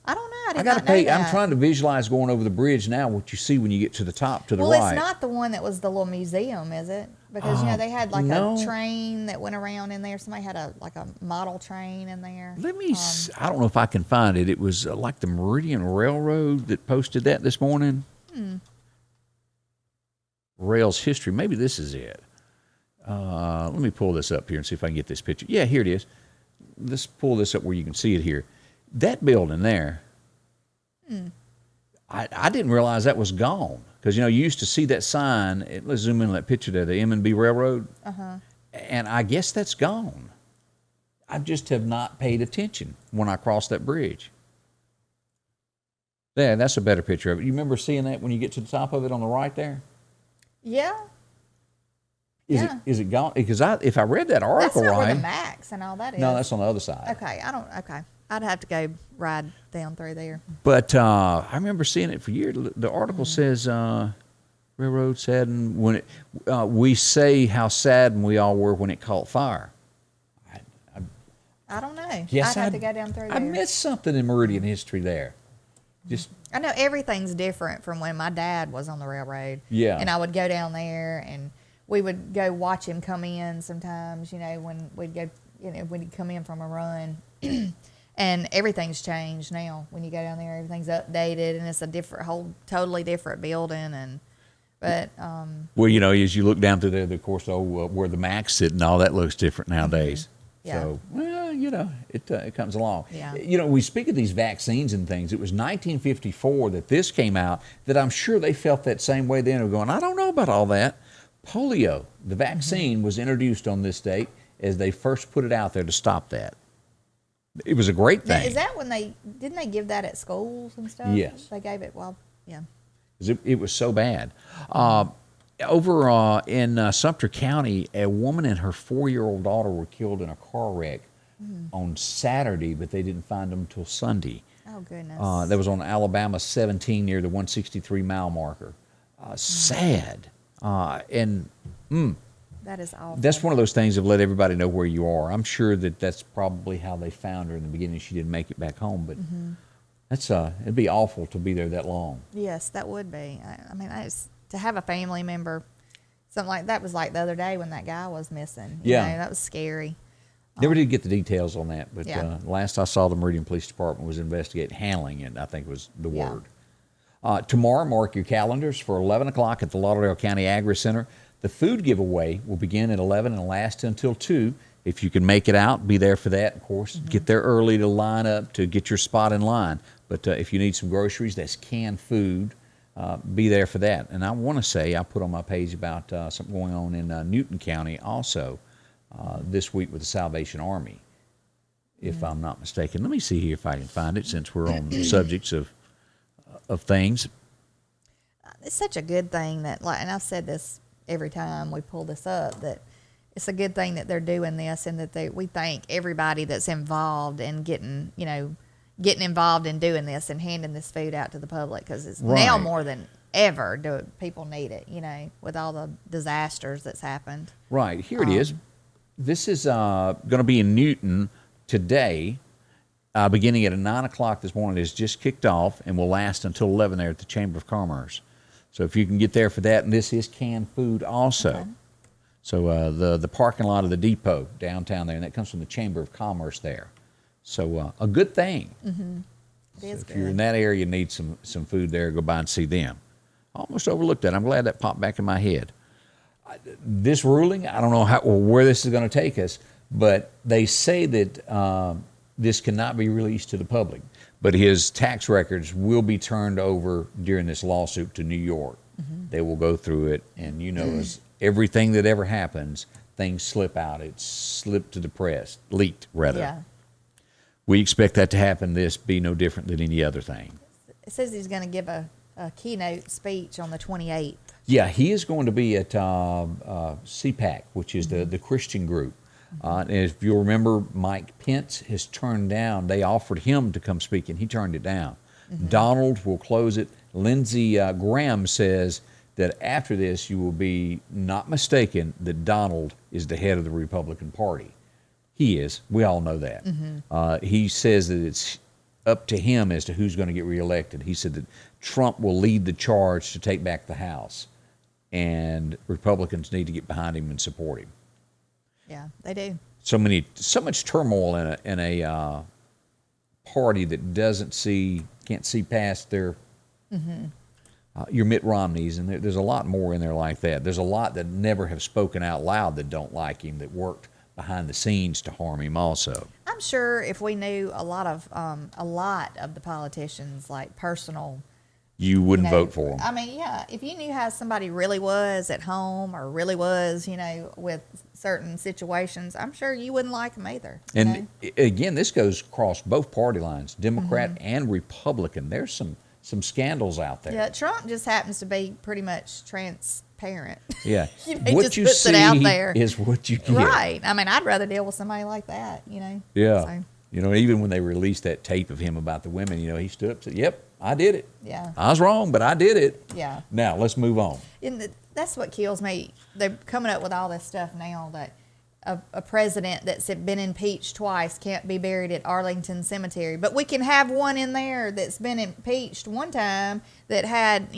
I don't know. I I did got to not know pay. that. I'm trying to visualize going over the bridge now. What you see when you get to the top to the Well, right. it's not the one that was the little museum, is it? Because they had like no. a train that went around in there. Somebody had a model train in there. Let me. I don't know if I can find it. It was like the Meridian Railroad that posted that this morning. Rails history. Maybe this is it. Let me pull this up here and see if I can get this picture. Yeah, here it is. Let's pull this up where you can see it here. That building there. I didn't realize that was gone because you used to see that sign. Let's zoom in on that picture there, the M&B Railroad, and I guess that's gone. I just have not paid attention when I crossed that bridge. There, that's a better picture of it. You remember seeing that when you get to the top of it on the right there? Yeah. Is it gone? Because if I read that article That's not right, where the Max and all that is. no, that's on the other side. Okay, I'd have to go ride down through there. But I remember seeing it for years. The article says, "Railroad saddened when it." We say how saddened we all were when it caught fire. I don't know. Yes, I'd have to go down through there. I missed something in Meridian history there. Just I know everything's different from when my dad was on the railroad. Yeah. And I would go down there and we would go watch him come in sometimes, when we'd go, when he'd come in from a run. And everything's changed now. When you go down there, everything's updated and it's a totally different building. But well, as you look down through there, of course, where the Max sit and all that looks different nowadays. Yeah. So, well, it comes along. Yeah. We speak of these vaccines and things. It was 1954 that this came out, that I'm sure they felt that same way then. They were going, I don't know about all that. Polio, the vaccine, was introduced on this date as they first put it out there to stop that. It was a great thing. Is that when didn't they give that at schools and stuff? Yes. They gave it, yeah. It was so bad. Over in Sumter County, a woman and her 4-year-old daughter were killed in a car wreck on Saturday, but they didn't find them until Sunday. Oh, goodness. That was on Alabama 17 near the 163 mile marker. Sad. That is awful. That's one of those things of let everybody know where you are. I'm sure that's probably how they found her in the beginning. She didn't make it back home, but it'd be awful to be there that long. Yes, that would be. To have a family member, something like that was like the other day when that guy was missing. You know, that was scary. Never did get the details on that, but Yeah. last I saw, the Meridian Police Department was investigating, handling it, I think was the word. Tomorrow, mark your calendars for 11 o'clock at the Lauderdale County Agri Center. The food giveaway will begin at 11 and last until 2. If you can make it out, be there for that. Of course, get there early to line up to get your spot in line. But if you need some groceries, that's canned food. Be there for that. And I want to say, I put on my page about something going on in Newton County also this week with the Salvation Army, if I'm not mistaken. Let me see here if I can find it, since we're on the subjects of things. It's such a good thing that, and I've said this every time we pull this up, that it's a good thing that they're doing this, and that we thank everybody that's involved in getting involved in doing this and handing this food out to the public, because it's now more than ever do people need it, with all the disasters that's happened. Right. Here it is. This is going to be in Newton today, beginning at 9 o'clock this morning. It's just kicked off and will last until 11 there at the Chamber of Commerce. So if you can get there for that, and this is canned food also. Okay. So the parking lot of the depot downtown there, and that comes from the Chamber of Commerce there. So a good thing. Mm-hmm. It is if good. you're in that area and need some food there, go by and see them. Almost overlooked that. I'm glad that popped back in my head. This ruling, I don't know where this is going to take us, but they say that this cannot be released to the public, but his tax records will be turned over during this lawsuit to New York. They will go through it, and as everything that ever happens, things slip out. It's slipped to the press, leaked rather. Yeah. We expect that to happen. This be no different than any other thing. It says he's going to give a keynote speech on the 28th. Yeah, he is going to be at CPAC, which is the Christian group. And if you'll remember, Mike Pence has turned down. They offered him to come speak, and he turned it down. Donald will close it. Lindsey Graham says that after this, you will be not mistaken that Donald is the head of the Republican Party. He is. We all know that. He says that it's up to him as to who's going to get reelected. He said that Trump will lead the charge to take back the House, and Republicans need to get behind him and support him. Yeah, they do. So much turmoil in a party that can't see past their your Mitt Romneys, and there's a lot more in there like that. There's a lot that never have spoken out loud that don't like him, that worked behind the scenes to harm him also. I'm sure if we knew a lot of the politicians, like personal, you wouldn't vote for them. I mean, yeah, if you knew how somebody really was at home or really was, with certain situations, I'm sure you wouldn't like them either. And again, this goes across both party lines, Democrat and Republican. There's some scandals out there. Yeah, Trump just happens to be pretty much transparent. Yeah. He what just you puts see it out there. is what you get. Right. I mean, I'd rather deal with somebody like that, Yeah. So, even when they released that tape of him about the women, he stood up and said, yep, I did it. yeah. I was wrong, but I did it. Yeah. Now, let's move on. That's what kills me. They're coming up with all this stuff now that a president that's been impeached twice can't be buried at Arlington Cemetery. But we can have one in there that's been impeached one time that had,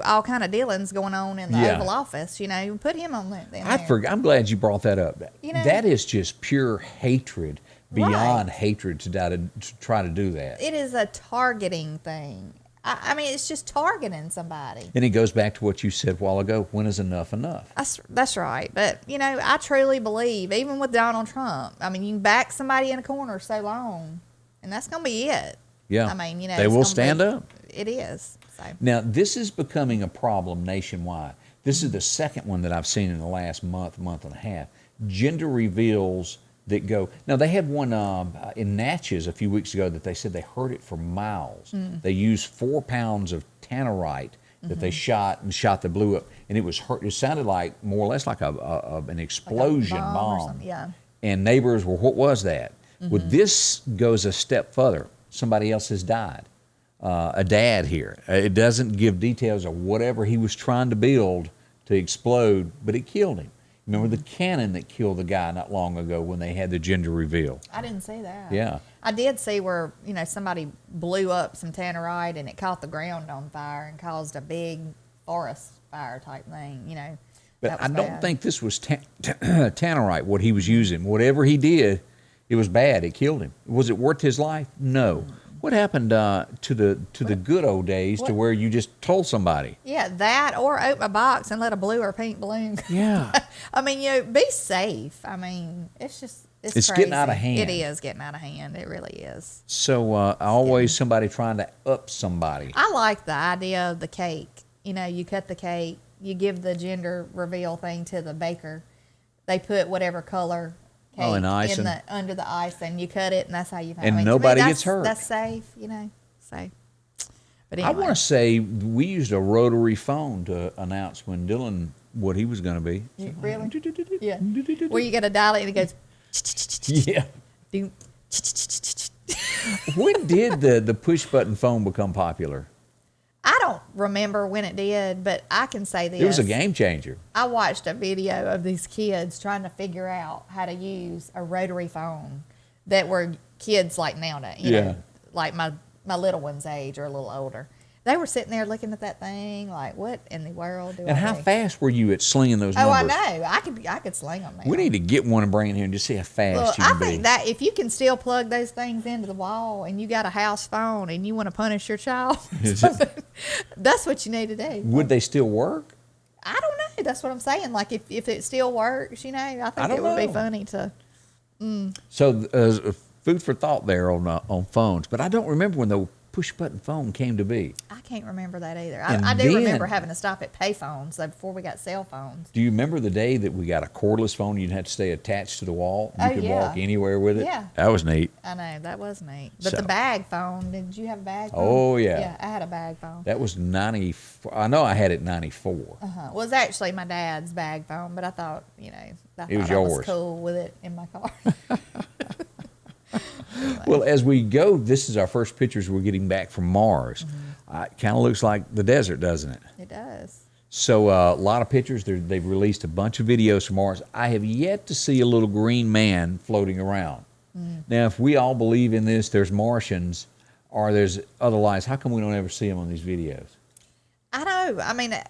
all kind of dealings going on in the Oval Office. Put him on there. I'm glad you brought that up. That is just pure hatred, beyond Right. hatred to try to do that. It is a targeting thing. I mean, it's just targeting somebody. And it goes back to what you said a while ago. When is enough enough? That's right. But, I truly believe, even with Donald Trump, I mean, you can back somebody in a corner so long, and that's going to be it. Yeah. I mean, they will stand up. It is. So. Now, this is becoming a problem nationwide. This is the second one that I've seen in the last month and a half. Gender reveals that go. Now, they had one in Natchez a few weeks ago that they said they heard it for miles. They used 4 pounds of tannerite that they shot that blew up, and it was hurt. It sounded like more or less like an explosion Like a bomb. Yeah. And neighbors were, what was that? Well, this goes a step further. Somebody else has died. A dad here. It doesn't give details of whatever he was trying to build to explode, but it killed him. Remember the cannon that killed the guy not long ago when they had the gender reveal? I didn't see that. Yeah. I did see where, somebody blew up some tannerite and it caught the ground on fire and caused a big forest fire type thing, But I don't think this was tannerite, what he was using. Whatever he did, it was bad. It killed him. Was it worth his life? No. What happened to the good old days to where you just told somebody? Yeah, that or open a box and let a blue or pink balloon. Yeah. I mean, be safe. I mean, it's It's crazy. getting out of hand. It is getting out of hand. It really is. So always somebody trying to up somebody. I like the idea of the cake. You cut the cake, you give the gender reveal thing to the baker. They put whatever color cake and icing. under the ice, and you cut it, and that's how you. And nobody gets hurt. That's safe, So, but anyway. I want to say we used a rotary phone to announce when Dylan what he was going to be. Really? Yeah. Where you got to dial it and it goes. Yeah. Doom. When did the push button phone become popular? I don't remember when it did, but I can say this. It was a game changer. I watched a video of these kids trying to figure out how to use a rotary phone that were kids like nowadays, like my little one's age or a little older. They were sitting there looking at that thing like, what in the world do I do? And how fast were you at slinging those Oh, numbers? I know. I could sling them now. We need to get one and bring it here and just see how fast you I can think be. that if you can still plug those things into the wall and you got a house phone and you want to punish your child, that's what you need to do. Would they still work? I don't know. That's what I'm saying. Like if it still works, I think it would be funny to. So food for thought there on phones. But I don't remember when the push-button phone came to be. I can't remember that either. And I do then- remember having to stop at payphones before we got cell phones. Do you remember the day that we got a cordless phone? You didn't have to stay attached to the wall. You Oh, could yeah. walk anywhere with it. Yeah. That was neat. I know, that was neat. But So- the bag phone, did you have a bag phone? Oh, yeah. Yeah, I had a bag phone. That was 94. I know I had it 94. It was actually my dad's bag phone, but I thought, I thought was I yours. was cool with it in my car. Well, as we go, this is our first pictures we're getting back from Mars. It kind of looks like the desert, doesn't it? It does. So a lot of pictures. They've released a bunch of videos from Mars. I have yet to see a little green man floating around. Now, if we all believe in this, there's Martians or there's other lives. How come we don't ever see them on these videos? I know. I mean, I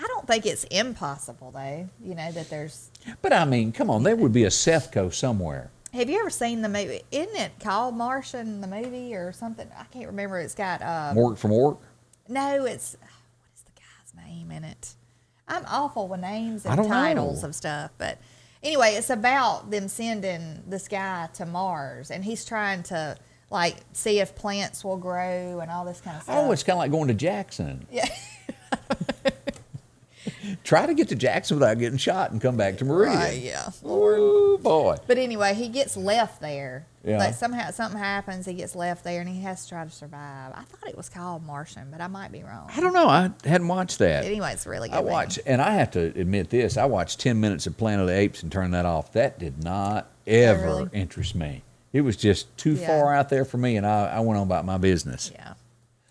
don't think it's impossible, though, that there's... But I mean, come on, there would be a Sethco somewhere. Have you ever seen the movie? Isn't it called Martian, the movie, or something? I can't remember. It's got... Mork from Ork? No, it's... What is the guy's name in it? I'm awful with names I and don't titles know. of stuff. But anyway, it's about them sending this guy to Mars, and he's trying to, see if plants will grow and all this kind of stuff. Oh, it's kind of like going to Jackson. Yeah. Try to get to Jackson without getting shot and come back to Meridian. Right, yeah. Oh, boy. But anyway, he gets left there. Yeah. Somehow something happens, he gets left there, and he has to try to survive. I thought it was called Martian, but I might be wrong. I don't know. I hadn't watched that. Anyway, it's a really good. I watched, and I have to admit this, I watched 10 minutes of Planet of the Apes and turned that off. That did not ever really? interest me. It was just too Yeah. far out there for me, and I went on about my business. Yeah.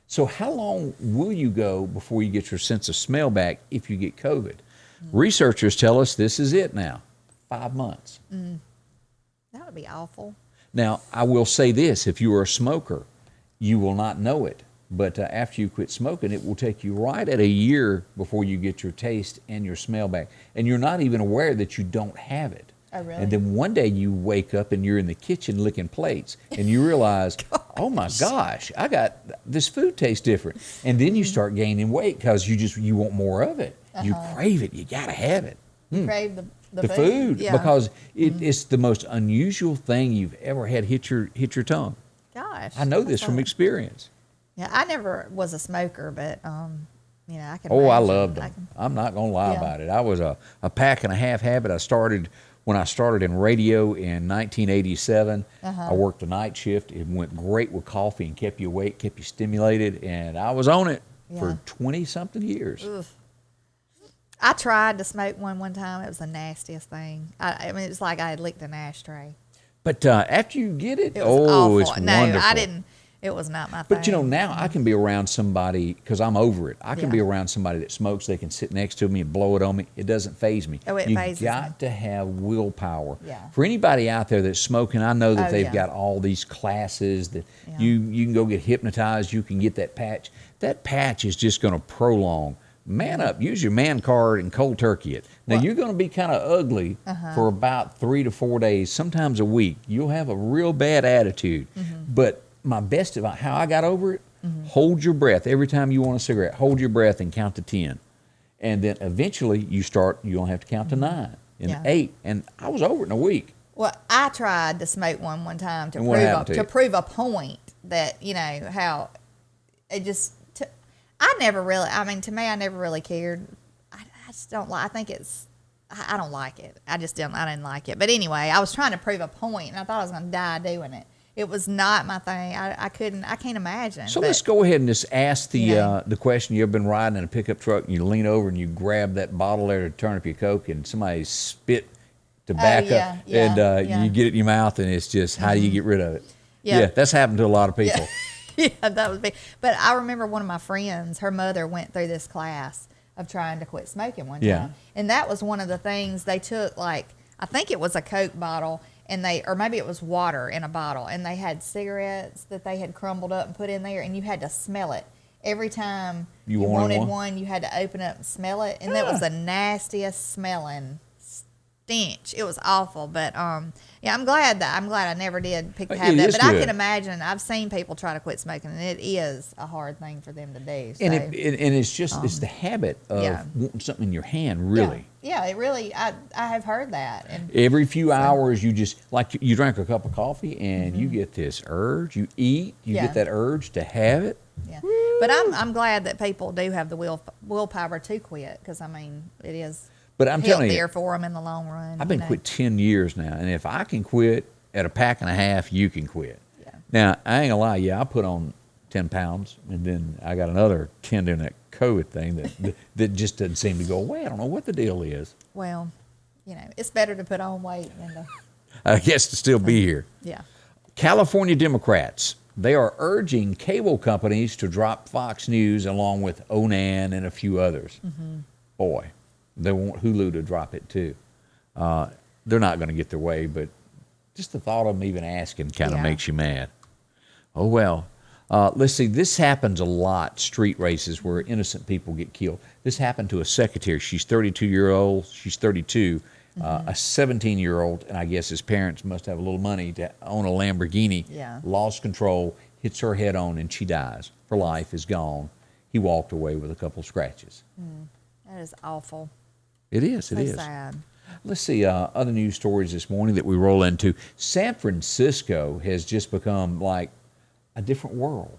So how long will you go before you get your sense of smell back if you get COVID? Researchers tell us this is it now, 5 months. That would be awful. Now, I will say this, if you are a smoker, you will not know it. But after you quit smoking, it will take you right at a year before you get your taste and your smell back. And you're not even aware that you don't have it. Oh, really? And then one day you wake up and you're in the kitchen licking plates and you realize, oh my gosh, I got this food tastes different. And then you start gaining weight because you want more of it. You crave it. You got to have it. Crave The food, Yeah. because it's the most unusual thing you've ever had hit your tongue. Gosh. I know this from experience. Yeah, I never was a smoker, but I can. Oh, I imagine. loved them. I'm not going to lie Yeah. about it. I was a pack and a half habit. When I started in radio in 1987. I worked the night shift. It went great with coffee and kept you awake, kept you stimulated, and I was on it for 20-something years. Ugh. I tried to smoke one time. It was the nastiest thing. I mean, it's like I had licked an ashtray. But after you get it, It was awful. it's no, wonderful. I didn't. It was not my thing. But now I can be around somebody, because I'm over it. I can Yeah. be around somebody that smokes. They can sit next to me and blow it on me. It doesn't faze me. Oh, it you phases got me. to have willpower. Yeah. For anybody out there that's smoking, I know that Oh, they've yeah. got all these classes that Yeah. you can go get hypnotized. You can get that patch. That patch is just going to prolong. Man up. Use your man card and cold turkey it. Now, Well- you're going to be kind of ugly for about 3 to 4 days, sometimes a week. You'll have a real bad attitude. But my best about how I got over it, hold your breath. Every time you want a cigarette, hold your breath and count to 10. And then eventually you don't have to count to 9 and Yeah. 8. And I was over it in a week. Well, I tried to smoke one time And what happened to you? prove a point that how it just. I never really. I mean, to me, I never really cared. I just don't like. I think it's. I don't like it. I just didn't. I didn't like it. But anyway, I was trying to prove a point, and I thought I was going to die doing it. It was not my thing. I couldn't. I can't imagine. So but, let's go ahead and just ask the Yeah. the question. You've been riding in a pickup truck and you lean over and you grab that bottle there to turn up your Coke and somebody spit tobacco yeah, yeah, and yeah. you get it in your mouth and it's just, how do you get rid of it? Yeah. That's happened to a lot of people. Yeah, that was big. But I remember one of my friends, her mother went through this class of trying to quit smoking one time. Yeah. And that was one of the things they took, I think it was a Coke bottle, or maybe it was water in a bottle, and they had cigarettes that they had crumbled up and put in there, and you had to smell it. Every time You you wanted wanted one? you had to open up and smell it, and that was the nastiest smelling stench. It was awful. But yeah, I'm glad I never did pick to have It that. is But I good. can imagine. I've seen people try to quit smoking, and it is a hard thing for them to do. So, And it's just it's the habit of yeah. wanting something in your hand, really. Yeah, it really. I have heard that. And Every few hours, you just like you drink a cup of coffee and you get this urge. You eat, you Yeah. get that urge to have it. yeah, but I'm glad that people do have the willpower to quit, because I mean it is. But I'm telling healthier you, for them in the long run. I've been quit 10 years now, and if I can quit at a pack and a half, you can quit. Yeah. Now, I ain't gonna lie, I put on 10 pounds, and then I got another 10 doing that COVID thing that just doesn't seem to go away. I don't know what the deal is. Well, it's better to put on weight than to. I guess to still be here. Yeah. California Democrats, they are urging cable companies to drop Fox News along with Onan and a few others. Mm-hmm. Boy, they want Hulu to drop it too. They're not going to get their way, but just the thought of them even asking kind of makes you mad. Oh, well. Let's see. This happens a lot, street races where innocent people get killed. This happened to a secretary. She's 32-year-old. She's 32. A 17-year-old, and I guess his parents must have a little money to own a Lamborghini. Yeah. Lost control, hits her head on, and she dies. Her life is gone. He walked away with a couple scratches. That is awful. It is. So It is. sad. Let's see other news stories this morning that we roll into. San Francisco has just become like a different world.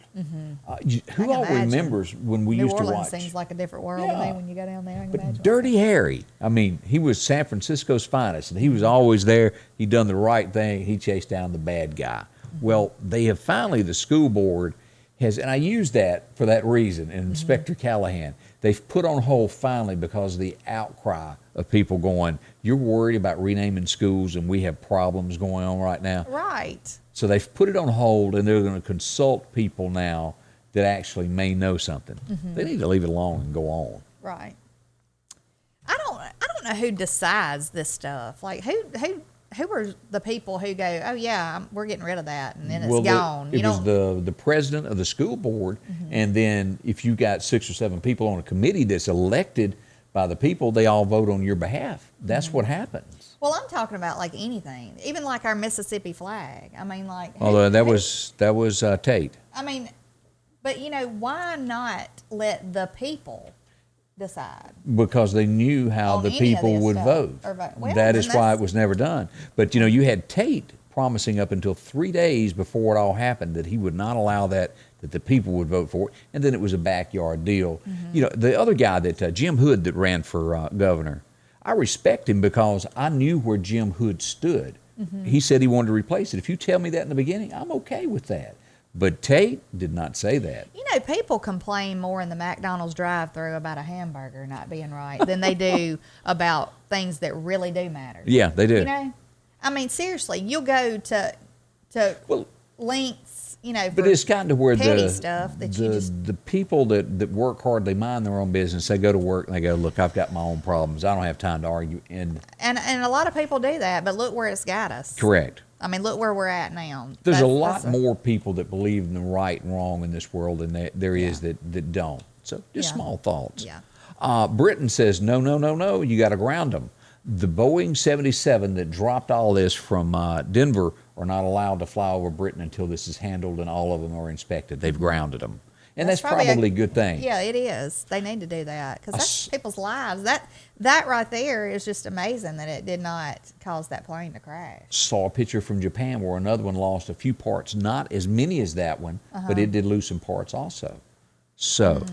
Who all imagine. remembers when we New used Orleans to watch? seems like a different world to Yeah. me when you go down there. I can But imagine. Dirty Harry, I mean, he was San Francisco's finest, and he was always there. He'd done the right thing. He chased down the bad guy. Well, they have finally, the school board has, and I use that for that reason, and Inspector Callahan, they've put on hold finally because of the outcry of people going, you're worried about renaming schools and we have problems going on right now. Right. So they've put it on hold, and they're going to consult people now that actually may know something. They need to leave it alone and go on. Right. I don't know who decides this stuff. Like who are the people who go, oh yeah, we're getting rid of that, and then it's gone. It was the president of the school board, and then if you got 6 or 7 people on a committee that's elected by the people, they all vote on your behalf. That's what happens. Well, I'm talking about like anything, even like our Mississippi flag. I mean, like. Although that was Tate. I mean, but why not let the people decide? Because they knew how On the any of people this would stuff. vote. Or vote. Well, That then is why that's- it was never done. But you had Tate promising up until 3 days before it all happened that he would not allow that the people would vote for it, and then it was a backyard deal. The other guy that Jim Hood that ran for governor, I respect him because I knew where Jim Hood stood. He said he wanted to replace it. If you tell me that in the beginning, I'm okay with that. But Tate did not say that. People complain more in the McDonald's drive-thru about a hamburger not being right than they do about things that really do matter. Yeah, they do. I mean, seriously, you'll go to lengths, But for it's gotten to where petty stuff that you just. the people that work hard, they mind their own business. They go to work and they go, look, I've got my own problems. I don't have time to argue. And a lot of people do that, but look where it's got us. correct. I mean, look where we're at now. There's a lot more people that believe in the right and wrong in this world than there is Yeah. that don't. So just Yeah. small thoughts. Yeah. Britain says, no, you got to ground them. The Boeing 77 that dropped all this from Denver are not allowed to fly over Britain until this is handled and all of them are inspected. They've grounded them. And that's probably a good thing. Yeah, it is. They need to do that because that's people's lives. That right there is just amazing that it did not cause that plane to crash. Saw a picture from Japan where another one lost a few parts, not as many as that one, but it did lose some parts also. So,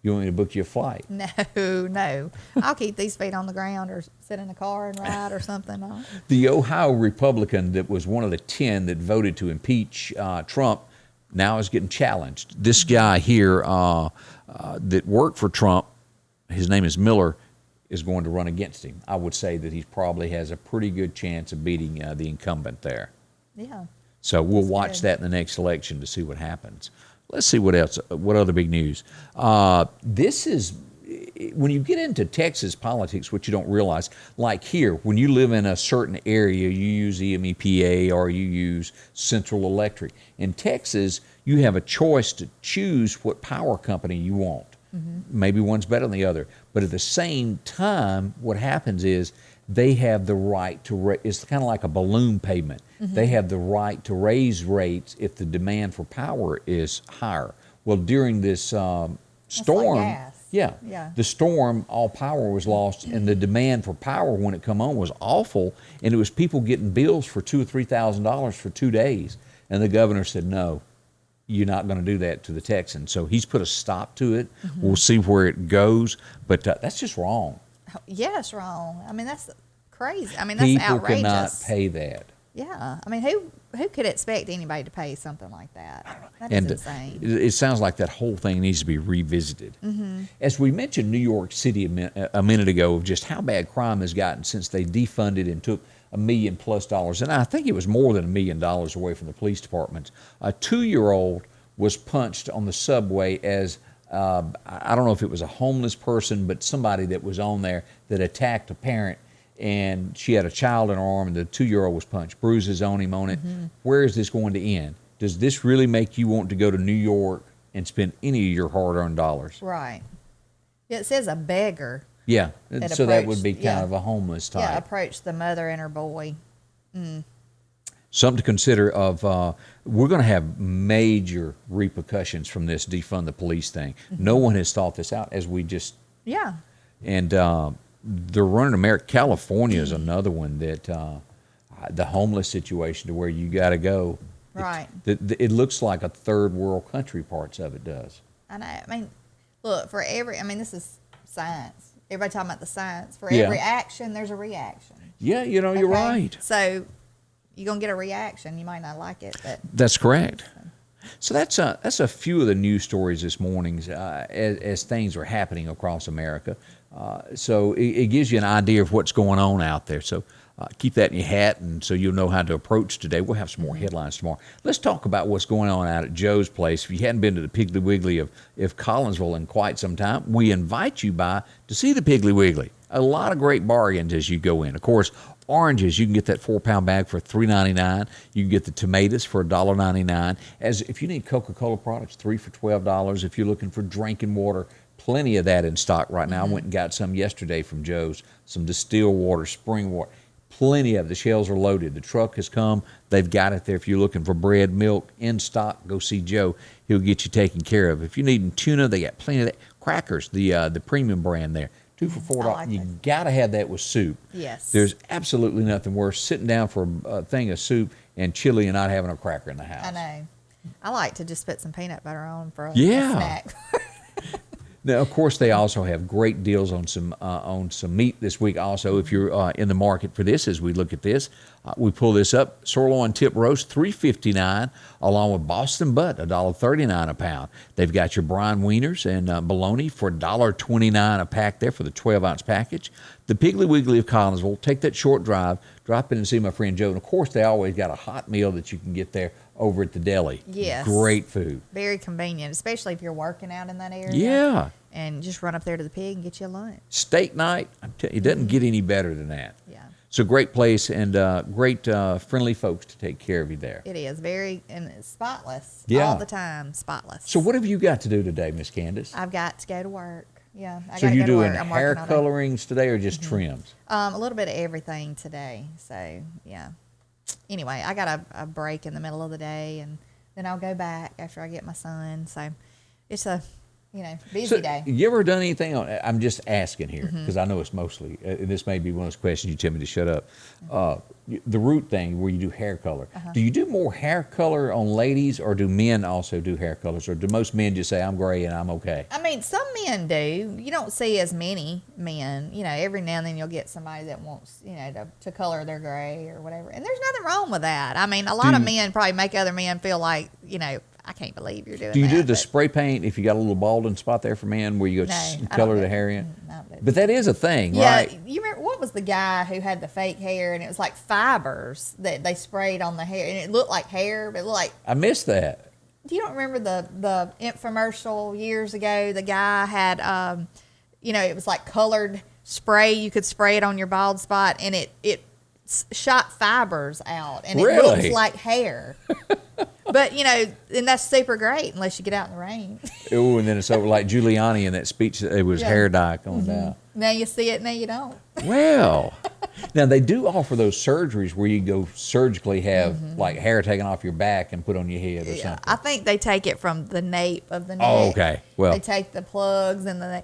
you want me to book you a flight? No. I'll keep these feet on the ground or sit in the car and ride or something. The Ohio Republican that was one of the 10 that voted to impeach Trump now is getting challenged. This guy here that worked for Trump, his name is Miller, is going to run against him. I would say that he probably has a pretty good chance of beating the incumbent there. Yeah. So we'll That's watch good. that in the next election to see what happens. Let's see what else. What other big news? This is when you get into Texas politics, what you don't realize, like here, when you live in a certain area, you use EMEPA or you use Central Electric. In Texas, you have a choice to choose what power company you want. Maybe one's better than the other. But at the same time, what happens is they have the right to it's kind of like a balloon payment. They have the right to raise rates if the demand for power is higher. Well, during this storm, Yeah. the storm, all power was lost, and the demand for power when it come on was awful, and it was people getting bills for $2,000 or $3,000 for 2 days, and the governor said, no, you're not going to do that to the Texans. So he's put a stop to it. We'll see where it goes, but that's just wrong. Yeah, it's wrong. I mean, that's crazy. I mean, that's People outrageous. cannot pay that. Yeah. I mean, who could expect anybody to pay something like that? That is And insane. it sounds like that whole thing needs to be revisited. As we mentioned New York City a minute ago, of just how bad crime has gotten since they defunded and took $1 million plus, and I think it was more than $1 million away from the police departments. A 2-year-old was punched on the subway as I don't know if it was a homeless person, but somebody that was on there that attacked a parent, and she had a child in her arm, and the 2-year-old was punched, bruises on him on it. Where is this going to end? Does this really make you want to go to New York and spend any of your hard-earned dollars? Right. Yeah, it says a beggar. Yeah, That so that would approached- be kind yeah. of a homeless type. Yeah, approached the mother and her boy. Something to consider of, we're going to have major repercussions from this defund the police thing. No one has thought this out, as we just, Yeah. and they're running America. California is another one that the homeless situation to where you got to go. Right. It looks like a third world country, parts of it does. I know. I mean, look, this is science. Everybody talking about the science. For Yeah. every action, there's a reaction. Yeah, you're Okay? right. So you're going to get a reaction. You might not like it, but That's correct. So that's a few of the news stories this morning as things are happening across America. So it gives you an idea of what's going on out there. So keep that in your hat, and so you'll know how to approach today. We'll have some more headlines tomorrow. Let's talk about what's going on out at Joe's Place. If you hadn't been to the Piggly Wiggly of Collinsville in quite some time, we invite you by to see the Piggly Wiggly. A lot of great bargains as you go in. Of course, oranges, you can get that 4-pound bag for $3.99. You can get the tomatoes for $1.99. As if you need Coca-Cola products, 3 for $12. If you're looking for drinking water, plenty of that in stock right now. I went and got some yesterday from Joe's, some distilled water, spring water. Plenty of it. The shelves are loaded. The truck has come. They've got it there. If you're looking for bread, milk, in stock, go see Joe. He'll get you taken care of. If you need tuna, they got plenty of that. Crackers, the premium brand there. 2 for $4. like You that. got to have that with soup. yes. There's absolutely nothing worse sitting down for a thing of soup and chili and not having a cracker in the house. I know. I like to just put some peanut butter on for a Yeah. snack. Now, of course, they also have great deals on some meat this week. Also, if you're in the market for this, as we look at this, we pull this up. Sirloin tip roast, $3.59, along with Boston butt, $1.39 a pound. They've got your brine wieners and bologna for $1.29 a pack there for the 12-ounce package. The Piggly Wiggly of Collinsville, take that short drive, drop in and see my friend Joe. And, of course, they always got a hot meal that you can get there over at the deli. Yes. Great food. Very convenient, especially if you're working out in that area. Yeah. And just run up there to the Pig and get you a lunch. Steak night, it doesn't get any better than that. Yeah. It's a great place and great friendly folks to take care of you there. It is and it's spotless. Yeah. All the time, spotless. So what have you got to do today, Miss Candace? I've got to go to work. Yeah. I So gotta you go to doing work. I'm hair working all day. colorings today or just trims? A little bit of everything today. So, yeah. Anyway, I got a break in the middle of the day, and then I'll go back after I get my son. So, it's a, busy So day. you ever done anything on, I'm just asking here Mm-hmm. because I know it's mostly, this may be one of those questions you tell me to shut up. The root thing where you do hair color. Uh-huh. Do you do more hair color on ladies or do men also do hair colors? Or do most men just say, I'm gray and I'm okay? I mean, some men do. You don't see as many men. Every now and then you'll get somebody that wants, to color their gray or whatever. And there's nothing wrong with that. I mean, a lot of men probably make other men feel like, I can't believe you're doing that. Do you do the but spray paint if you got a little balding spot there for men where you go No, I don't color do the it. hair in? No, I don't do But that is a thing, Yeah, right? you remember what was the guy who had the fake hair and it was like fibers that they sprayed on the hair and it looked like hair, but it looked like. I missed that. Do you don't remember the infomercial years ago? The guy had, it was like colored spray. You could spray it on your bald spot and it shot fibers out and it Really? looked like hair. But, and that's super great unless you get out in the rain. Oh, and then it's over like Giuliani in that speech. It was hair dye going down. Now you see it, now you don't. Well, now they do offer those surgeries where you go surgically have like hair taken off your back and put on your head or something. I think they take it from the nape of the neck. Oh, okay. Well, they take the plugs and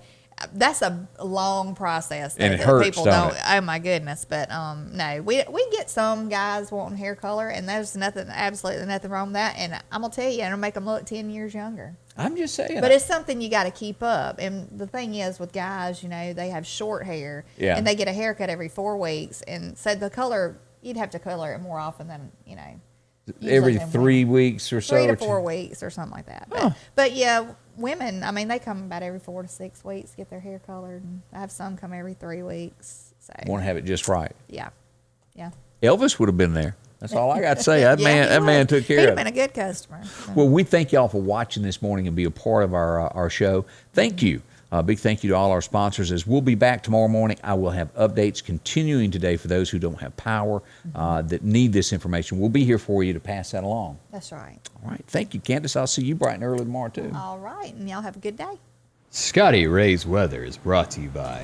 that's a long process. And it hurts, people don't it? Oh my goodness! But no, we get some guys wanting hair color, and there's absolutely nothing wrong with that. And I'm gonna tell you, it'll make them look 10 years younger. I'm just saying. But it's something you got to keep up. And the thing is, with guys, they have short hair, and they get a haircut every 4 weeks, and so the color you'd have to color it more often than every 3 weeks or so. 3 to 4 weeks or something like that. But yeah, women, I mean, they come about every 4 to 6 weeks, get their hair colored. And I have some come every 3 weeks. So Want to have it just right. yeah. Elvis would have been there. That's all I got to say. That man took care of it. He'd have been a good customer. So. Well, we thank y'all for watching this morning and be a part of our show. Thank you. Big thank you to all our sponsors. As we'll be back tomorrow morning, I will have updates continuing today for those who don't have power that need this information. We'll be here for you to pass that along. That's right. All right. Thank you, Candace. I'll see you bright and early tomorrow, too. All right. And y'all have a good day. Scotty Ray's Weather is brought to you by